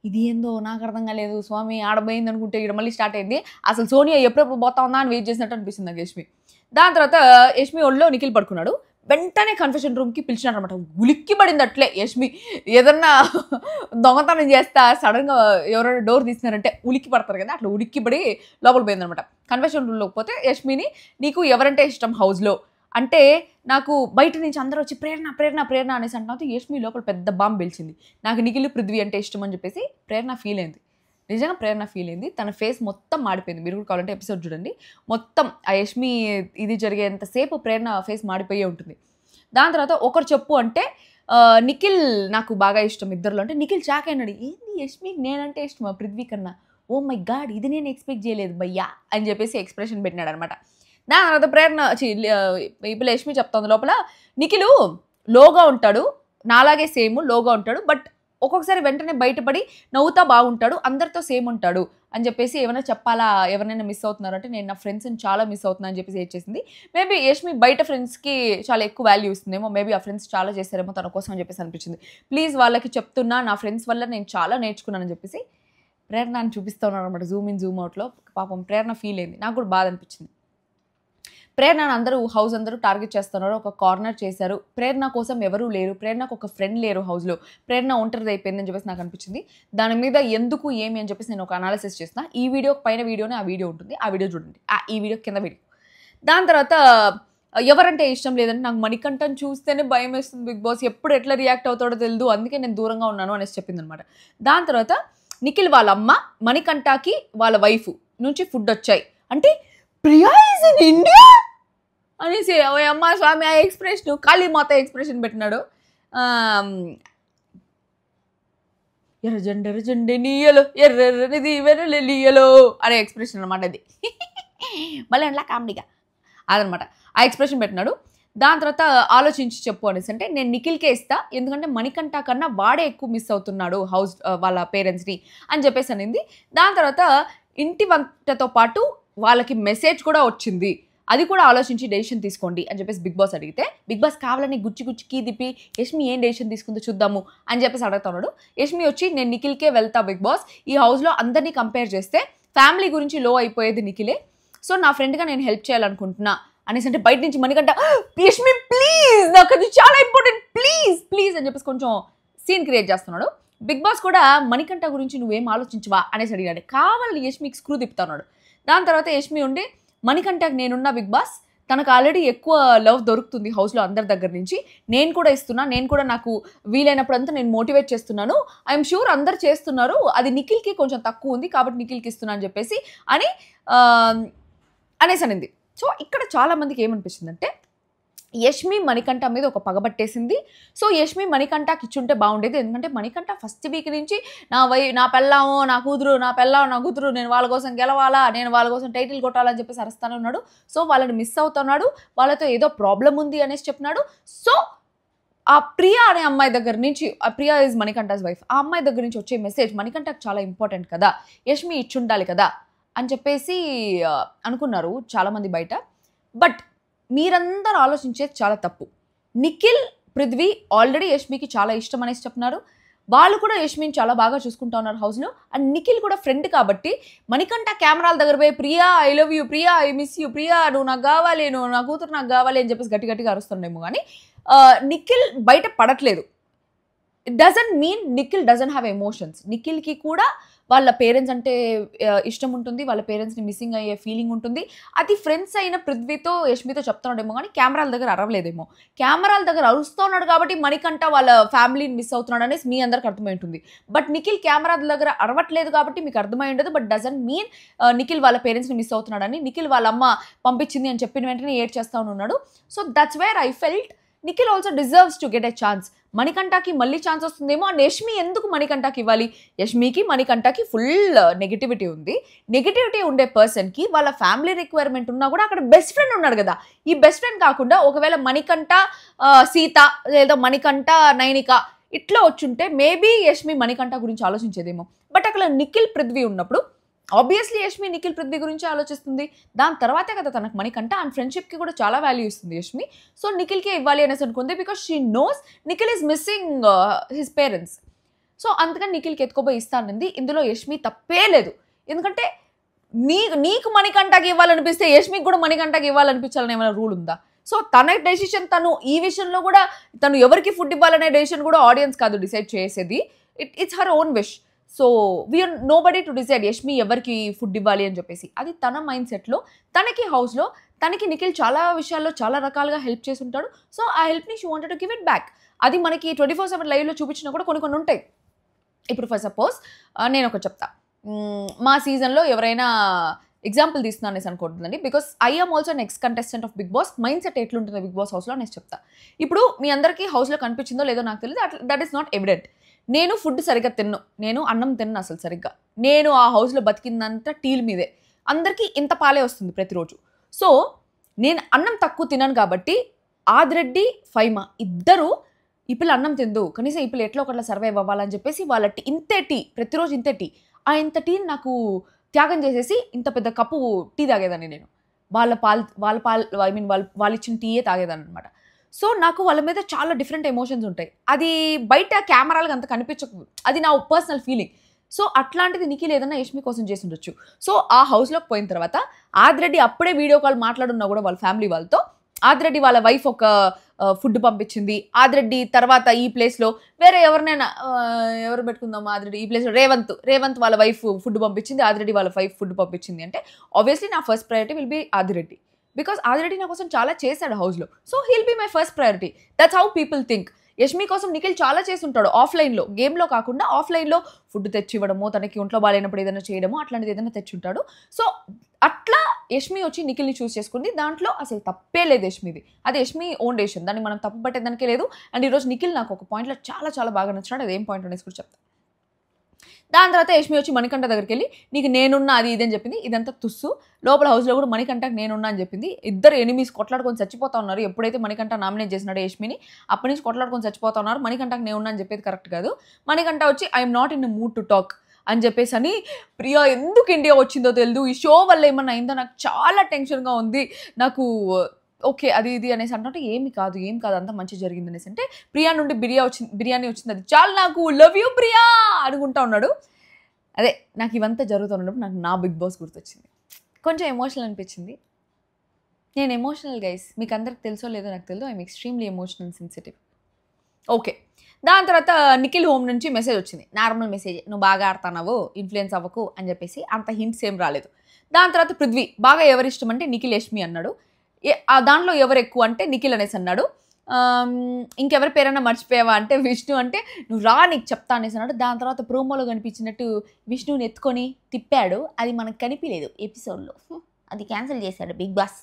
ఇది ఏందో నాకు అర్థం కాలేదు స్వామి, ఆడబోయింది అనుకుంటే ఇక్కడ మళ్ళీ స్టార్ట్ అయింది. అసలు సోనియా ఎప్పుడెప్పుడు పోతా ఉందా అని వెయిట్ చేసినట్టు అనిపిస్తుంది నాకు యష్మి. దాని తర్వాత యష్మి ఒళ్ళో నిఖిల్ పడుకున్నాడు. వెంటనే కన్ఫెషన్ రూమ్కి పిలిచినారనమాట. ఉలిక్కి పడింది అట్లే యష్మి. ఏదన్నా దొంగతనం చేస్తా సడన్గా ఎవరైనా డోర్ తీసినారంటే ఉలిక్కి పడతారు కదా, అట్లా ఉలిక్కి పడి లోపల పోయిందనమాట. కన్ఫెషన్ రూమ్లోకి పోతే యష్మిని నీకు ఎవరంటే ఇష్టం హౌస్లో అంటే, నాకు బయట నుంచి అందరూ వచ్చి ప్రేరణ అనేసి అంటున్నారు. యష్మి లోపల పెద్ద బాంబు పిలిచింది. నాకు నిఖిల్ పృథ్వీ అంటే ఇష్టం అని చెప్పేసి ప్రేరణ ఫీల్ అయింది. నిజంగా ప్రేరణ ఫీల్ అయింది. తన ఫేస్ మొత్తం మాడిపోయింది. మీరు కూడా కావాలంటే ఎపిసోడ్ చూడండి. మొత్తం ఆ యష్మి ఇది జరిగేంతసేపు ప్రేరణ ఫేస్ మాడిపోయే ఉంటుంది. దాని తర్వాత ఒకరు చెప్పు అంటే నిఖిల్ నాకు బాగా ఇష్టం ఇద్దరులో అంటే నిఖిల్ షాక్ అయినాడు. ఏంది యష్మికి నేనంటే ఇష్టమా పృథ్వీ కన్నా? ఓ మై గాడ్, ఇది నేను ఎక్స్పెక్ట్ చేయలేదు భయ్యా అని చెప్పేసి ఎక్స్ప్రెషన్ పెట్టినాడు అనమాట. దాని తర్వాత ప్రేరణ ఇప్పుడు యష్మి చెప్తుంది లోపల నిఖిల్ లోగా ఉంటాడు, నాలాగే సేమ్ లోగా ఉంటాడు, బట్ ఒక్కొక్కసారి వెంటనే బయటపడి నవ్వుతా బాగుంటాడు, అందరితో సేమ్ ఉంటాడు అని చెప్పేసి ఏమైనా చెప్పాలా, ఎవరైనా మిస్ అవుతున్నారంటే నేను నా ఫ్రెండ్స్ని చాలా మిస్ అవుతున్నా అని చెప్పేసి చేసింది. మేబీ యష్మి బయట ఫ్రెండ్స్కి చాలా ఎక్కువ వాల్యూ ఇస్తుందేమో, మేబీ ఆ ఫ్రెండ్స్ చాలా చేస్తారేమో తన కోసం అని చెప్పేసి అనిపించింది. ప్లీజ్ వాళ్ళకి చెప్తున్నా, నా ఫ్రెండ్స్ వల్ల నేను చాలా నేర్చుకున్నానని చెప్పేసి ప్రేరణని చూపిస్తూ ఉన్నారు అనమాట. జూమ్ ఇన్ జూమ్ అవుట్లో. పాపం ప్రేరణ ఫీల్ అయింది, నాకు కూడా బాధ అనిపించింది. ప్రేరణను అందరూ హౌస్ అందరూ టార్గెట్ చేస్తున్నారు, ఒక కార్నర్ చేశారు. ప్రేరణ కోసం ఎవరూ లేరు, ప్రేరణకు ఒక ఫ్రెండ్ లేరు హౌస్లో, ప్రేరణ ఒంటరిది అయిపోయిందని చెప్పేసి నాకు అనిపించింది. దాని మీద ఎందుకు ఏమి అని చెప్పేసి నేను ఒక అనాలిసిస్ చేసిన. ఈ వీడియో పైన వీడియోనే ఆ వీడియో ఉంటుంది, ఆ వీడియో చూడండి, ఈ వీడియో కింద వీడియో. దాని తర్వాత ఎవరంటే ఇష్టం లేదంటే నాకు మణికంఠన్ చూస్తేనే భయం వేస్తుంది, బిగ్ బాస్ ఎప్పుడు ఎట్లా రియాక్ట్ అవుతాడో తెలియదు, అందుకే నేను దూరంగా ఉన్నాను అనేసి చెప్పింది అనమాట. దాని తర్వాత నిఖిల్ వాళ్ళ అమ్మ మణికంఠకి వాళ్ళ వైఫ్ నుంచి ఫుడ్ వచ్చాయి అంటే ప్రియా ఇస్ ఇన్ ఇండియా అనేసి ఓ అమ్మ స్వామి ఆ ఎక్స్ప్రెషన్ కాళీమాత ఎక్స్ప్రెషన్ పెట్టినాడు. ఎర్రజెండే నీయలో ఎర్రది వెర్రలియలో అనే ఎక్స్ప్రెషన్ అనమాట. అది మళ్ళీ అట్లా కామెడీగా అదనమాట ఆ ఎక్స్ప్రెషన్ పెట్టినాడు. దాని తర్వాత ఆలోచించి చెప్పు అనేసి అంటే నేను నిఖిల్కే ఇస్తా, ఎందుకంటే మణికంఠ కన్నా వాడే ఎక్కువ మిస్ అవుతున్నాడు హౌస్ వాళ్ళ పేరెంట్స్ని అని చెప్పేసి అనింది. దాని తర్వాత ఇంటి వంటతో పాటు వాళ్ళకి మెసేజ్ కూడా వచ్చింది, అది కూడా ఆలోచించి డెసిషన్ తీసుకోండి అని చెప్పేసి బిగ్ బాస్ అడిగితే బిగ్ బాస్ కావాలని గుచ్చి కీ తిప్పి యష్మి ఏం డెసిషన్ తీసుకుందో చూద్దాము అని చెప్పేసి అడుగుతున్నాడు. యష్మి వచ్చి నేను నిఖిల్కే వెళ్తా బిగ్ బాస్, ఈ హౌస్లో అందరినీ కంపేర్ చేస్తే ఫ్యామిలీ గురించి లో అయిపోయేది నిఖిలే, సో నా ఫ్రెండ్గా నేను హెల్ప్ చేయాలనుకుంటున్నా అనేసి అంటే బయట నుంచి మణికంఠ యష్మి ప్లీజ్ నాకు అది చాలా ఇంపార్టెంట్ ప్లీజ్ అని చెప్పేసి కొంచెం సీన్ క్రియేట్ చేస్తున్నాడు. బిగ్ బాస్ కూడా మణికంఠ గురించి నువ్వేం ఆలోచించవా అనేసి అడిగాడు. కావాలని యష్మికి స్క్రూ తిప్పుతున్నాడు. దాని తర్వాత యష్మి ఉండి మణికంఠకి నేనున్నా బిగ్ బాస్, తనకు ఆల్రెడీ ఎక్కువ లవ్ దొరుకుతుంది హౌస్లో అందరి దగ్గర నుంచి, నేను కూడా ఇస్తున్నా, నేను కూడా నాకు వీలైనప్పుడు అంతా నేను మోటివేట్ చేస్తున్నాను, ఐఎమ్ షూర్ అందరు చేస్తున్నారు, అది నిఖిల్కి కొంచెం తక్కువ ఉంది కాబట్టి నిఖిల్కి ఇస్తున్నా అని చెప్పేసి అని అనేసి అనింది. సో ఇక్కడ చాలా మందికి ఏమనిపిస్తుందంటే యష్మి మణికంఠ మీద ఒక పగబట్టేసింది. సో యష్మి మణికంఠకి ఇచ్చుంటే బాగుండేది, ఎందుకంటే మణికంఠ ఫస్ట్ వీక్ నుంచి నా పెళ్ళాము నా కూతురు నేను వాళ్ళ కోసం గెలవాలా, నేను వాళ్ళ కోసం టైటిల్ కొట్టాలని చెప్పేసి అరుస్తానే ఉన్నాడు. సో వాళ్ళని మిస్ అవుతున్నాడు, వాళ్ళతో ఏదో ప్రాబ్లం ఉంది అనేసి చెప్పినాడు. సో ఆ ప్రియా అనే అమ్మాయి దగ్గర నుంచి, ఆ ప్రియా ఈజ్ మణికంఠాస్ వైఫ్, ఆ అమ్మాయి దగ్గర నుంచి వచ్చే మెసేజ్ మణికంఠకి చాలా ఇంపార్టెంట్ కదా, యష్మి ఇచ్చుండాలి కదా అని చెప్పేసి అనుకున్నారు చాలామంది బయట. బట్ మీరందరూ ఆలోచించేది చాలా తప్పు. నిఖిల్ పృథ్వీ ఆల్రెడీ యష్మికి చాలా ఇష్టం అనేసి చెప్తున్నారు, వాళ్ళు కూడా యష్మిని చాలా బాగా చూసుకుంటా ఉన్నారు హౌస్లో. అండ్ నిఖిల్ కూడా ఫ్రెండ్ కాబట్టి మణికంఠ కెమెరాల దగ్గర పోయి Priya I love you, Priya I miss you, Priya నువ్వు నాకు కావాలి, నువ్వు నా కూతురు నాకు కావాలి అని చెప్పేసి గట్టిగా అరుస్తుండేమో కానీ నిఖిల్ బయట పడట్లేదు. It doesn't mean Nikhil doesn't have emotions. నిఖిల్కి కూడా వాళ్ళ పేరెంట్స్ అంటే ఇష్టం ఉంటుంది, వాళ్ళ పేరెంట్స్ని మిస్సింగ్ అయ్యే ఫీలింగ్ ఉంటుంది. అది ఫ్రెండ్స్ అయిన పృథ్వీతో యష్మితో చెప్తున్నాడేమో కానీ కెమెరాల దగ్గర అరవలేదేమో. కెమెరాల దగ్గర అరుస్తున్నాడు కాబట్టి మణికంఠ వాళ్ళ ఫ్యామిలీని మిస్ అవుతున్నాడు అనేసి మీ అందరికి అర్థమై ఉంటుంది. బట్ నిఖిల్ కెమెరాల దగ్గర అరవట్లేదు కాబట్టి మీకు అర్థమై ఉండదు. బట్ డజంట్ మీన్ నిఖిల్ వాళ్ళ పేరెంట్స్ని మిస్ అవుతున్నాడని. నిఖిల్ వాళ్ళ అమ్మ పంపించింది అని చెప్పిన వెంటనే ఏడ్ చేస్తా ఉన్నాడు. So that's where I felt Nikhil also deserves to get a chance. మణికంఠకి మళ్ళీ ఛాన్స్ వస్తుందేమో. అండ్ యష్మి ఎందుకు మణికంఠకి ఇవ్వాలి? యష్మికి మణికంఠకి ఫుల్ నెగిటివిటీ ఉంది. నెగిటివిటీ ఉండే పర్సన్కి వాళ్ళ ఫ్యామిలీ రిక్వైర్మెంట్ ఉన్నా కూడా అక్కడ బెస్ట్ ఫ్రెండ్ ఉన్నాడు కదా. ఈ బెస్ట్ ఫ్రెండ్ కాకుండా ఒకవేళ మణికంఠ సీత లేదా మణికంఠ నైనిక ఇట్లా వచ్చుంటే మేబీ యష్మి మణికంఠ గురించి ఆలోచించేదేమో. బట్ అక్కడ నిఖిల్ పృథ్వీ ఉన్నప్పుడు ఆబ్వియస్లీ యష్మి నిఖిల్ పృథ్వీ గురించి ఆలోచిస్తుంది. దాని తర్వాతే కదా తనకు మణికంఠ. అండ్ ఫ్రెండ్షిప్కి కూడా చాలా వాల్యూ ఇస్తుంది యష్మి. సో నిఖిల్కే ఇవ్వాలి అనేసి అనుకుంది, because she knows Nikhil is missing his parents. So అందుకని నిఖిల్కి ఎత్తుకోపోయి ఇస్తానంది. ఇందులో యష్మి తప్పే లేదు. ఎందుకంటే నీకు మణికంఠకి ఇవ్వాలనిపిస్తే యష్మికి కూడా మణికంఠకి ఇవ్వాలనిపించాలని ఏమైనా రూల్ ఉందా? సో తన డెసిషన్, తను ఈ విషయంలో కూడా తను ఎవరికి ఫుడ్ ఇవ్వాలనే డెసిషన్ కూడా ఆడియన్స్ కాదు డిసైడ్ చేసేది. It's her own wish. So we are nobody to decide Yashmi ఎవరికి ఫుడ్ ఇవ్వాలి అని చెప్పేసి. అది తన మైండ్ సెట్లో, తనకి హౌస్లో తనకి నిఖిల్ చాలా విషయాల్లో చాలా రకాలుగా హెల్ప్ చేసి ఉంటాడు. సో ఆ హెల్ప్ని she wanted to give it back. అది మనకి 24/7 లైవ్లో చూపించినా కూడా కొన్ని ఉంటాయి. ఇప్పుడు ఫర్ సపోజ్ నేను ఒకటి చెప్తా, మా సీజన్లో ఎవరైనా ఎగ్జాంపుల్ తీస్తున్నాను అనేసి అనుకుంటుందండి, because I am also next contestant of Bigg Boss. Mindset ఎట్లుంటుంది బిగ్ బాస్ హౌస్లో అనేసి చెప్తా. ఇప్పుడు మీ అందరికీ హౌస్లో కనిపించిందో లేదో నాకు తెలియదు, దట్ ఈస్ నాట్ ఎవిడెంట్. నేను ఫుడ్ సరిగ్గా తిన్ను, నేను అన్నం తిన్ను అసలు సరిగ్గా. నేను ఆ హౌస్లో బతికిందంతా టీల్ మీదే. అందరికీ ఇంత పాలే వస్తుంది ప్రతిరోజు. సో నేను అన్నం తక్కువ తిన్నాను కాబట్టి ఆదిరెడ్డి ఫైమా ఇద్దరు ఈ పిల్ల అన్నం తిందు, కనీసం ఈ పిల్ల ఎట్లా ఒకట్లా సర్వైవ్ అవ్వాలని చెప్పేసి వాళ్ళ ఇంతే టీ, ప్రతిరోజు ఇంతే టీ, ఆ ఇంత టీని నాకు త్యాగం చేసేసి ఇంత పెద్ద కప్పు టీ తాగేదాన్ని నేను. వాళ్ళ పాలు ఐ మీన్ వాళ్ళు ఇచ్చిన టీయే తాగేదాన్ని అనమాట. సో నాకు వాళ్ళ మీద చాలా డిఫరెంట్ ఎమోషన్స్ ఉంటాయి. అది బయట కెమెరాలకు అంత కనిపించకు, అది నా పర్సనల్ ఫీలింగ్. సో అట్లాంటిది నిఖిల్ ఏదైనా యష్మి కోసం చేసి ఉండొచ్చు. సో ఆ హౌస్లోకి పోయిన తర్వాత ఆదిరెడ్డి అప్పుడే వీడియో కాల్ మాట్లాడున్నా కూడా వాళ్ళ ఫ్యామిలీ వాళ్ళతో, ఆదిరెడ్డి వాళ్ళ వైఫ్ ఒక ఫుడ్ పంపించింది. ఆదిరెడ్డి తర్వాత ఈ ప్లేస్లో వేరే ఎవరినైనా ఎవరు పెట్టుకుందాం, ఆదిరెడ్డి ఈ ప్లేస్లో రేవంత్ వాళ్ళ వైఫ్ ఫుడ్ పంపించింది, ఆదిరెడ్డి వాళ్ళ వైఫ్ ఫుడ్ పంపించింది అంటే ఆబ్వియస్లీ నా first priority will be Adireddy. Because Adireddy నా కోసం చాలా చేశాడు హౌస్లో. So he'll be my first priority. That's how people think. Yashmi కోసం నిఖిల్ చాలా చేసి ఉంటాడు ఆఫ్లైన్లో, గేమ్లో కాకుండా ఆఫ్లైన్లో ఫుడ్ తెచ్చి ఇవ్వడము, తనకి ఒంట్లో బాగాలేనప్పుడు ఏదైనా చేయడము, అట్లాంటిది ఏదైనా తెచ్చి ఉంటాడు. సో అట్లా యష్మి వచ్చి నిఖిల్ని చూస్ చేసుకుంది. దాంట్లో అసలు తప్పే లేదు యష్మిది. అది యష్మి ఓన్ డెసిషన్, దాన్ని మనం తప్పు పట్టేదానికే లేదు. అండ్ ఈరోజు నిఖిల్ నాకు ఒక పాయింట్లో చాలా చాలా బాగా నచ్చినాడు. అది ఏం పాయింట్ అనేసి కూడా చెప్తాను. దాని తర్వాత యష్మి వచ్చి మణికంఠ దగ్గరికి వెళ్ళి నీకు నేనున్నా అది ఇదని చెప్పింది. ఇదంతా తుస్సు. లోపల హౌస్లో కూడా మణికంఠకి నేనున్నా అని చెప్పింది. ఇద్దరు ఎనిమీస్ కొట్లాడుకొని చచ్చిపోతా ఉన్నారు. ఎప్పుడైతే మణికంఠ నామినేట్ చేసినాడు యష్మిని అప్పటి నుంచి కొట్లాడుకొని చచ్చిపోతా ఉన్నారు. మణికంఠకి నేనున్నా అని చెప్పేది కరెక్ట్ కాదు. మణికంఠ వచ్చి I'm not in mood to talk అని చెప్పేసి అని, ప్రియా ఎందుకు ఇండియా వచ్చిందో తెలియదు, ఈ షో వల్ల ఏమన్నా అయిందో, నాకు చాలా టెన్షన్గా ఉంది, నాకు ఓకే అది ఇది అనేసి అంటే ఏం కాదు అంతా మంచి జరిగింది అనేసి అంటే, ప్రియా నుండి బిర్యానీ వచ్చింది, అది చాలా నాకు లవ్ యూ ప్రియా అనుకుంటా ఉన్నాడు. అదే నాకు ఇవంతా జరుగుతున్నప్పుడు నాకు నా బిగ్ బాస్ గుర్తొచ్చింది. కొంచెం ఎమోషనల్ అనిపించింది. నేను ఎమోషనల్ గైస్, మీకు అందరికి తెలుసో లేదో నాకు తెలియదు, I'm extremely emotional sensitive. Okay, దాని తర్వాత నిఖిల్ హోమ్ నుంచి మెసేజ్ వచ్చింది, నార్మల్ మెసేజ్, నువ్వు బాగా ఆడుతున్నావు, ఇన్ఫ్లుయెన్స్ అవ్వకు అని చెప్పేసి, అంత హింట్స్ ఏం రాలేదు. దాని తర్వాత పృథ్వీ బాగా ఎవరిష్టం అంటే నిఖిల్ యష్మి అన్నాడు. దాంట్లో ఎవరు ఎక్కువ అంటే నిఖిల్ అనేసి అన్నాడు. ఇంకెవరి పేరైనా మర్చిపోయావా అంటే విష్ణు అంటే నువ్వు రా నీకు చెప్తా అనేసి అన్నాడు. దాని తర్వాత ప్రోమోలో కనిపించినట్టు విష్ణుని ఎత్తుకొని తిప్పాడు. అది మనకు కనిపించలేదు ఎపిసోడ్లో, అది క్యాన్సిల్ చేశాడు బిగ్ బాస్.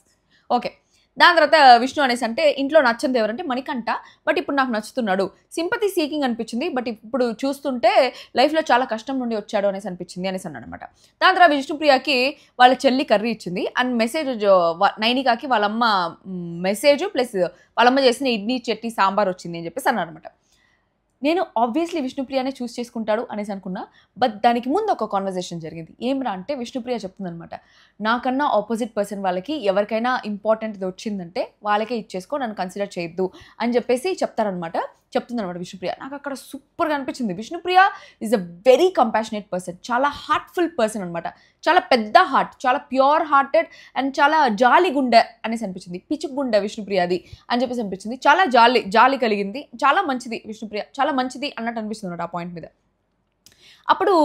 ఓకే, దాని తర్వాత విష్ణు అనేసి అంటే ఇంట్లో నచ్చంది ఎవరంటే మణికంఠ, బట్ ఇప్పుడు నాకు నచ్చుతున్నాడు. సింపతి సీకింగ్ అనిపించింది, బట్ ఇప్పుడు చూస్తుంటే లైఫ్లో చాలా కష్టం నుండి వచ్చాడు అనేసి అనిపించింది అనేసి అన్నాడు అనమాట. దాని తర్వాత విష్ణుప్రియకి వాళ్ళ చెల్లి కర్రీ ఇచ్చింది అండ్ మెసేజ్ నైనికాకి వాళ్ళమ్మ మెసేజ్ ప్లస్ వాళ్ళమ్మ చేసిన ఇడ్లీ చట్నీ సాంబార్ వచ్చింది అని చెప్పేసి అన్నాడు అనమాట. నేను ఆబ్వియస్లీ విష్ణుప్రియనే చూస్ చేసుకుంటాడు అనేసి అనుకున్నా, బట్ దానికి ముందు ఒక కాన్వర్జేషన్ జరిగింది. ఏమిరా అంటే విష్ణుప్రియ చెప్తుందనమాట, నాకన్నా ఆపోజిట్ పర్సన్ వాళ్ళకి ఎవరికైనా ఇంపార్టెంట్ది వచ్చిందంటే వాళ్ళకే ఇచ్చేసుకో, నన్ను కన్సిడర్ చేయొద్దు అని చెప్పేసి చెప్తుందనమాట విష్ణుప్రియ. నాకు అక్కడ సూపర్గా అనిపించింది. Vishnupriya is a very compassionate person, చాలా హార్ట్ఫుల్ పర్సన్ అనమాట, చాలా పెద్ద హార్ట్, చాలా ప్యూర్ హార్టెడ్ అండ్ చాలా జాలి గుండె అనేసి అనిపించింది. పిచ్చుకు గుండె విష్ణుప్రియ అది అని చెప్పేసి అనిపించింది. చాలా జాలి కలిగింది, చాలా మంచిది విష్ణుప్రియ, చాలా మంచిది అన్నట్టు అనిపిస్తుంది అనమాట ఆ పాయింట్ మీద. అప్పుడు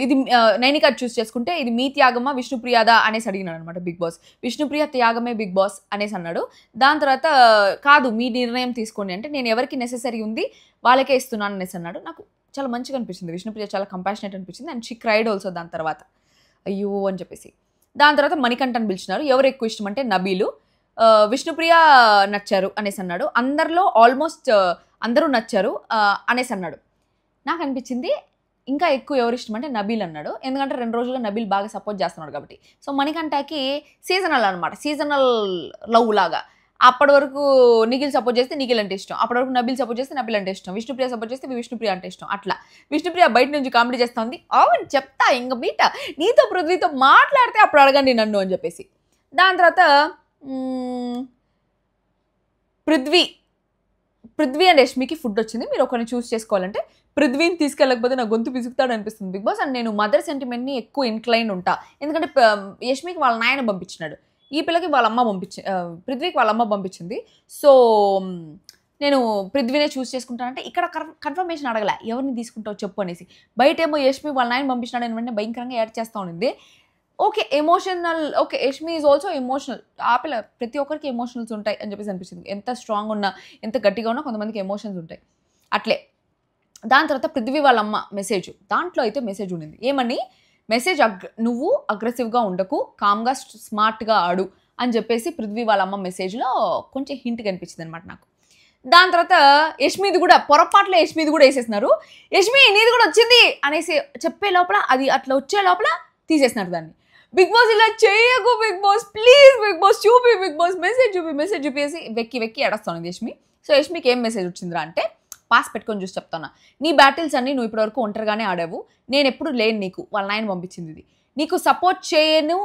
ఇది నైనిక చూస్ చేసుకుంటే ఇది మీ త్యాగమా విష్ణుప్రియదా అనేసి అడిగినాడు అనమాట బిగ్ బాస్. విష్ణుప్రియ త్యాగమే బిగ్ బాస్ అనేసి అన్నాడు. దాని తర్వాత కాదు మీ నిర్ణయం తీసుకోండి అంటే నేను ఎవరికి నెసెసరీ ఉంది వాళ్ళకే ఇస్తున్నాను అనేసి అన్నాడు. నాకు చాలా మంచిగా అనిపించింది. విష్ణుప్రియ చాలా కంపాషనేట్ అనిపించింది అండ్ షీ క్రైడ్ ఆల్సో దాని తర్వాత అయ్యో అని చెప్పేసి. దాని తర్వాత మణికంఠని పిలిచినారు. ఎవరు ఎక్కువ ఇష్టం అంటే నబీలు. విష్ణుప్రియ నచ్చారు అనేసి అన్నాడు. అందరిలో ఆల్మోస్ట్ అందరూ నచ్చారు అనేసి అన్నాడు. నాకు అనిపించింది ఇంకా ఎక్కువ ఎవరు ఇష్టం అంటే నబీల్ అన్నాడు. ఎందుకంటే 2 రోజుల్లో నబీల్ బాగా సపోర్ట్ చేస్తున్నాడు కాబట్టి. సో మణికంఠకి సీజనల్ అనమాట, సీజనల్ లవ్ లాగా. అప్పటి వరకు నిఖిల్ సపోర్ట్ చేస్తే నిఖిల్ అంటే ఇష్టం, అప్పటి వరకు నబీల్ సపోర్ట్ చేస్తే నబీల్ అంటే ఇష్టం, విష్ణుప్రియ సపోర్ట్ చేస్తే విష్ణుప్రియ అంటే ఇష్టం. అట్లా విష్ణుప్రియ బయట నుంచి కామెడీ చేస్తూ ఉంది. అవును చెప్తా ఇంక మీట నీతో పృథ్వీతో మాట్లాడితే అప్పుడు అడగండి నన్ను అని చెప్పేసి. దాని తర్వాత పృథ్వీ అండ్ యష్మికి ఫుడ్ వచ్చింది. మీరు ఒకరిని చూస్ చేసుకోవాలంటే పృథ్వీని తీసుకెళ్ళకపోతే నా గొంతు పిసుకుతాడు అనిపిస్తుంది బిగ్ బాస్. అండ్ నేను మదర్ సెంటిమెంట్ని ఎక్కువ ఇన్క్లైన్ ఉంటా, ఎందుకంటే యష్మికి వాళ్ళ నాయన పంపించినాడు, ఈ పిల్లకి వాళ్ళ అమ్మ పృథ్వీకి వాళ్ళ అమ్మ పంపించింది. సో నేను పృథ్వీనే చూస్ చేసుకుంటానంటే ఇక్కడ కన్ఫర్మేషన్ అడగలే ఎవరిని తీసుకుంటావు చెప్పు అనేసి. బయటేమో యష్మి వాళ్ళ నాయన పంపించినాడు అని వెంటనే భయంకరంగా యాడ్ చేస్తూ ఉండింది. Okay emotional, okay Yashmi is also emotional. ఆ పిల్ల ప్రతి ఒక్కరికి ఎమోషనల్స్ ఉంటాయి అని చెప్పేసి అనిపించింది. ఎంత స్ట్రాంగ్ ఉన్నా ఎంత గట్టిగా ఉన్నా కొంతమందికి ఎమోషన్స్ ఉంటాయి అట్లే. దాని తర్వాత పృథ్వీ వాళ్ళ అమ్మ మెసేజ్, దాంట్లో అయితే మెసేజ్ ఉండింది. ఏమని మెసేజ్ నువ్వు అగ్రెసివ్గా ఉండకు, కామ్గా స్మార్ట్గా ఆడు అని చెప్పేసి పృథ్వీ వాళ్ళ అమ్మ మెసేజ్లో కొంచెం హింట్ కనిపించింది అనమాట నాకు. దాని తర్వాత యష్మిది కూడా పొరపాట్లో యష్మిది కూడా వేసేసినారు. యష్మి నీది కూడా వచ్చింది అనేసి చెప్పే లోపల అది అట్లా వచ్చే లోపల తీసేసినారు దాన్ని. బిగ్ బాస్ ఇలా చేయకు Bigg Boss, please Bigg Boss చూపి బిగ్ బాస్ మెసేజ్ చూపేసి వెక్కి ఏడస్తాను యష్మి. సో యష్మికి ఏం మెసేజ్ వచ్చిందిరా అంటే పాస్ పెట్టుకొని చూసి చెప్తాను, నీ బ్యాటిల్స్ అన్ని నువ్వు ఇప్పటివరకు ఒంటరిగానే ఆడావు, నేను ఎప్పుడు లేను నీకు, వాళ్ళ నాయన పంపించింది ఇది, నీకు సపోర్ట్ చేయను,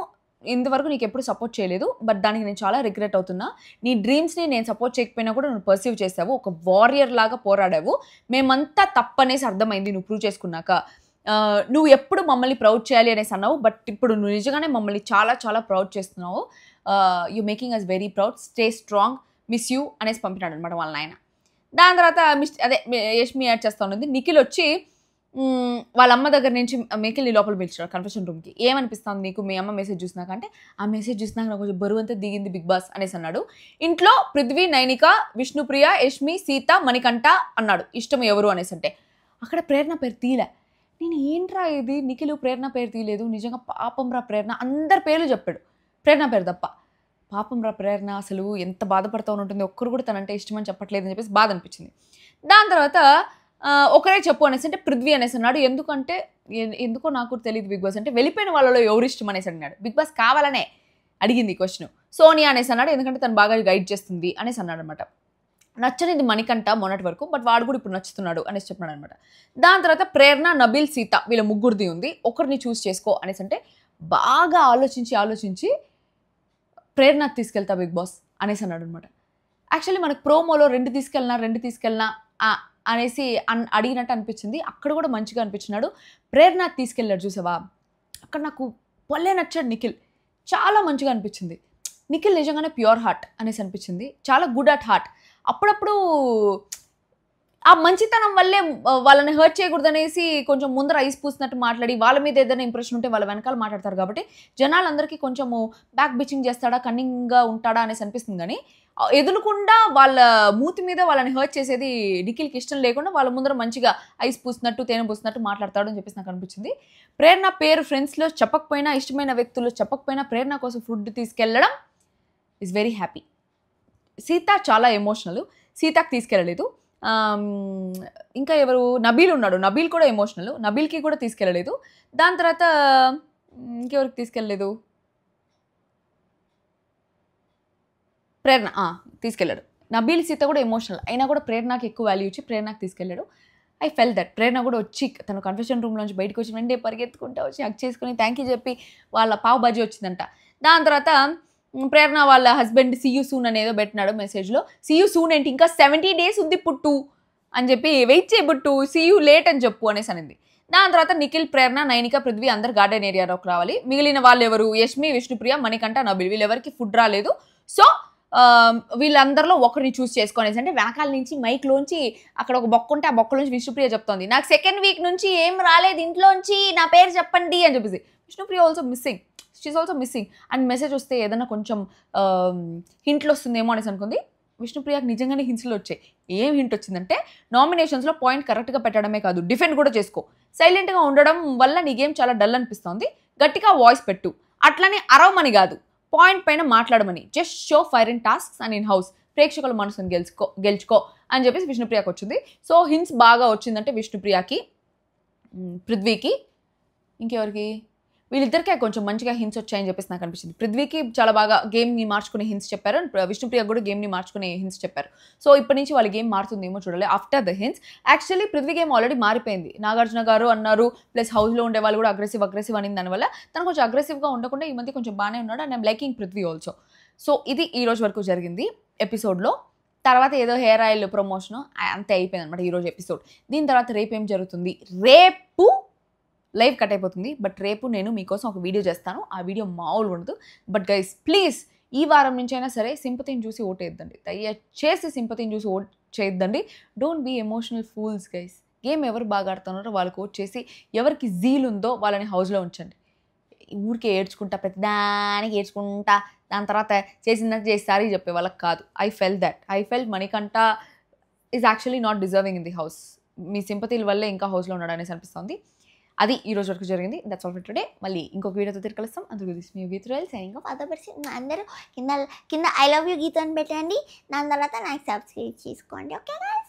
ఇంతవరకు నీకు ఎప్పుడు సపోర్ట్ చేయలేదు, బట్ దానికి నేను చాలా రిగ్రెట్ అవుతున్నా. నీ డ్రీమ్స్ని నేను సపోర్ట్ చేయకపోయినా కూడా నువ్వు పర్సీవ్ చేసావు, ఒక వారియర్ లాగా పోరాడావు, మేమంతా తప్పనేసి అర్థమైంది నువ్వు ప్రూవ్ చేసుకున్నాక. నువ్వు ఎప్పుడు మమ్మల్ని ప్రౌడ్ చేయాలి అనేసి అన్నావు, బట్ ఇప్పుడు నువ్వు నిజంగానే మమ్మల్ని చాలా చాలా ప్రౌడ్ చేస్తున్నావు, you making us very proud, stay strong, miss you అనేసి పంపినాడు అనమాట వాళ్ళ నాయన. దాని తర్వాత యష్మి యాడ్ చేస్తూ ఉన్నది. నిఖిల్ వచ్చి వాళ్ళ అమ్మ దగ్గర నుంచి నిఖిల్ని లోపల పిలిచాడు కన్ఫెషన్ రూమ్కి. ఏమనిపిస్తుంది నీకు మీ అమ్మ మెసేజ్ చూసినాక అంటే ఆ మెసేజ్ చూసినాక నాకు కొంచెం బరువు అంతా దిగింది బిగ్ బాస్ అనేసి అన్నాడు. ఇంట్లో పృథ్వీ, నైనిక, విష్ణుప్రియ, యష్మి, సీత, మణికంఠ అన్నాడు ఇష్టం ఎవరు అనేసి. అంటే అక్కడ ప్రేరణ పేరు తీయలే. నేను ఏంట్రా ఇది నిఖిల్ ప్రేరణ పేరు తీయలేదు, నిజంగా పాపం రా ప్రేరణ, అందరి పేర్లు చెప్పాడు ప్రేరణ పేరు తప్ప. పాపం రా ప్రేరణ అసలు ఎంత బాధపడుతూ ఉంటుంది, ఒక్కరు కూడా తనంటే ఇష్టమని చెప్పట్లేదు అని చెప్పేసి బాధ అనిపించింది. దాని తర్వాత ఒకరే చెప్పు అనేసి అంటే పృథ్వీ అనేసి అన్నాడు. ఎందుకో నాకు తెలియదు బిగ్ బాస్ అంటే వెళ్ళిపోయిన వాళ్ళలో ఎవరు ఇష్టం అనేసి అన్నాడు. బిగ్ బాస్ కావాలనే అడిగింది ఈ క్వశ్చన్. సోనియా అనేసి అన్నాడు, ఎందుకంటే తను బాగా గైడ్ చేస్తుంది అనేసి అన్నాడు అనమాట. నచ్చనిది మణికంఠ మొన్నటి వరకు, బట్ వాడు కూడా ఇప్పుడు నచ్చుతున్నాడు అనేసి చెప్పినాడు అనమాట. దాని తర్వాత ప్రేరణ, నబీల్, సీత వీళ్ళ ముగ్గురిది ఉంది, ఒకరిని చూస్ చేసుకో అనేసి అంటే బాగా ఆలోచించి ప్రేరణ తీసుకెళ్తా బిగ్ బాస్ అనేసి అన్నాడు అనమాట. యాక్చువల్లీ మనకు ప్రోమోలో రెండు తీసుకెళ్ళినా అనేసి అడిగినట్టు అనిపించింది. అక్కడ కూడా మంచిగా అనిపించినాడు. ప్రేరణ తీసుకెళ్ళాడు చూసావా, అక్కడ నాకు భలే నచ్చాడు నిఖిల్, చాలా మంచిగా అనిపించింది. నిఖిల్ నిజంగానే ప్యూర్ హార్ట్ అనేసి అనిపించింది, చాలా గుడ్ అట్ హార్ట్. అప్పుడప్పుడు ఆ మంచితనం వల్లే వాళ్ళని హర్ట్ చేయకూడదనేసి కొంచెం ముందర ఐస్ పూసినట్టు మాట్లాడి వాళ్ళ మీద ఏదైనా ఇంప్రెషన్ ఉంటే వాళ్ళ వెనకాల మాట్లాడతారు కాబట్టి జనాలందరికీ కొంచెము బ్యాక్ బిచింగ్ చేస్తాడా కన్నింగ్గా ఉంటాడా అనేసి అనిపిస్తుంది కానీ ఎదురుకుండా వాళ్ళ మూతి మీద వాళ్ళని హర్ట్ చేసేది నిఖిల్కి ఇష్టం లేకుండా వాళ్ళ ముందర మంచిగా ఐస్ పూసినట్టు తేనె పూసినట్టు మాట్లాడతాడు అని చెప్పేసి నాకు అనిపించింది. ప్రేరణ పేరు ఫ్రెండ్స్లో చెప్పకపోయినా ఇష్టమైన వ్యక్తులు చెప్పకపోయినా ప్రేరణ కోసం ఫుడ్ తీసుకెళ్ళడం ఈజ్ వెరీ హ్యాపీ. సీత చాలా ఎమోషనల్, సీతకు తీసుకెళ్ళలేదు. ఇంకా ఎవరు నబీల్ ఉన్నాడు, నబీల్ కూడా ఎమోషనల్, నబీల్కి కూడా తీసుకెళ్ళలేదు. దాని తర్వాత ఇంకెవరికి తీసుకెళ్ళలేదు, ప్రేరణ తీసుకెళ్ళాడు. నబీల్ సీత కూడా ఎమోషనల్ అయినా కూడా ప్రేరణకి ఎక్కువ వాల్యూ ఇచ్చి ప్రేరణకి తీసుకెళ్ళాడు. I full that. ప్రేరణ కూడా వచ్చి తను కన్ఫెషన్ రూమ్లోంచి బయటకు వచ్చి వెంటనే పరిగెత్తుకుంటా వచ్చి హగ్ చేసుకుని థ్యాంక్ యూ చెప్పి వాళ్ళ పావు బాజీ వచ్చిందంట. దాని తర్వాత ప్రేరణ వాళ్ళ హస్బెండ్ సీయూ సూన్ అనేదో పెట్టినాడు మెసేజ్లో. సీయూ సూన్ ఏంటి, ఇంకా 70 days ఉంది పుట్టు అని చెప్పి వెయిట్ చేయబుట్టు, సీయూ లేట్ అని చెప్పు అనేసి అనింది. దాని తర్వాత నిఖిల్, ప్రేరణ, నైనిక, పృథ్వీ అందరు గార్డెన్ ఏరియాలోకి రావాలి. మిగిలిన వాళ్ళు ఎవరు, యష్మి, విష్ణుప్రియ, మణికంఠ, నబిల్, వీళ్ళెవరికి ఫుడ్ రాలేదు. సో వీళ్ళందరిలో ఒకరిని చూస్ చేసుకునేసి అంటే వెనకాల నుంచి మైక్లోంచి అక్కడ ఒక బొక్క ఉంటే ఆ బొక్కలోంచి విష్ణుప్రియ చెప్తోంది నాకు 2nd week నుంచి ఏం రాలేదు ఇంట్లోంచి నా పేరు చెప్పండి అని చెప్పేసి. Vishnupriya also missing, she also missing and message వస్తే ఏదైనా కొంచెం హింట్లు వస్తుందేమో అనేసి అనుకుంది. విష్ణుప్రియకి నిజంగానే హింట్స్లో వచ్చాయి. ఏం హింట్ వచ్చిందంటే నామినేషన్స్లో పాయింట్ కరెక్ట్గా పెట్టడమే కాదు డిఫెండ్ కూడా చేసుకో, సైలెంట్గా ఉండడం వల్ల నీ గేమ్ చాలా డల్ అనిపిస్తుంది, గట్టిగా వాయిస్ పెట్టు, అట్లనే అరవమని కాదు పాయింట్ పైన మాట్లాడమని, just show fire in tasks and in house, ప్రేక్షకుల మనసును గెలుచుకో అని చెప్పేసి విష్ణుప్రియకి వచ్చింది. సో హింట్స్ బాగా వచ్చిందంటే విష్ణుప్రియకి, పృథ్వీకి, ఇంకెవరికి, వీళ్ళిద్దరికే కొంచెం మంచిగా హింట్స్ వచ్చాయని చెప్పేసి నాకు అనిపించింది. పృథ్వీకి చాలా బాగా గేమ్ని మార్చుకునే హింట్స్ చెప్పారు, విష్ణుప్రియకి కూడా గేమ్ని మార్చుకునే హింట్స్ చెప్పారు. సో ఇప్పటి నుంచి వాళ్ళ గేమ్ మారుతుందేమో చూడాలి after the hints. Actually Prithvi game already మారిపోయింది. నాగార్జున గారు అన్నారు, ప్లస్ హౌస్లో ఉండే వాళ్ళు కూడా అగ్రెసివ్ అని దానివల్ల తను కొంచెం అగ్రెసివ్గా ఉండకుండా ఈ మధ్య కొంచెం బాగానే ఉన్నాడు and I'm liking Prithvi also. So ఇది ఈ రోజు వరకు జరిగింది ఎపిసోడ్లో. తర్వాత ఏదో హెయిర్ ఆయిల్ ప్రమోషన్ అంతే అయిపోయింది అనమాట ఈరోజు ఎపిసోడ్. దీని తర్వాత రేపు ఏం జరుగుతుంది, రేపు లైవ్ కట్ అయిపోతుంది. బట్ రేపు నేను మీకోసం ఒక వీడియో చేస్తాను, ఆ వీడియో మామూలు ఉండదు. బట్ గైస్ ప్లీజ్ ఈ వారం నుంచి అయినా సరే సింపతిని చూసి ఓటేద్దండి, దయచేసి సింపతిని చూసి ఓట్ చేయొద్దండి. Don't be emotional fools guys. Game ఎవరు బాగా ఆడుతున్నారో వాళ్ళకి ఓట్ చేసి ఎవరికి జీల్ ఉందో వాళ్ళని హౌస్లో ఉంచండి. ఊరికే ఏడ్చుకుంటా ప్రతిదానికి ఏడ్చుకుంటా దాని తర్వాత చేసిందంటే చేస్తారని చెప్పే వాళ్ళకి కాదు. I felt Manikanta is actually not deserving in the house. మీ సింపతిల వల్లే ఇంకా హౌస్లో ఉన్నాడు అనేసి అనిపిస్తుంది. అది ఈ రోజు వరకు జరిగింది. That's all for today. మళ్ళీ ఇంకొక వీడియోతో తిరిగి కలుస్తాం. అందరూ దిస్ మీ గీత్ రాయల్ సైనింగ్ ఆఫ్. అందరూ కింద ఐ లవ్ యూ గీత అని పెట్టండి. దాని తర్వాత నాకు సబ్స్క్రైబ్ చేసుకోండి. Okay guys.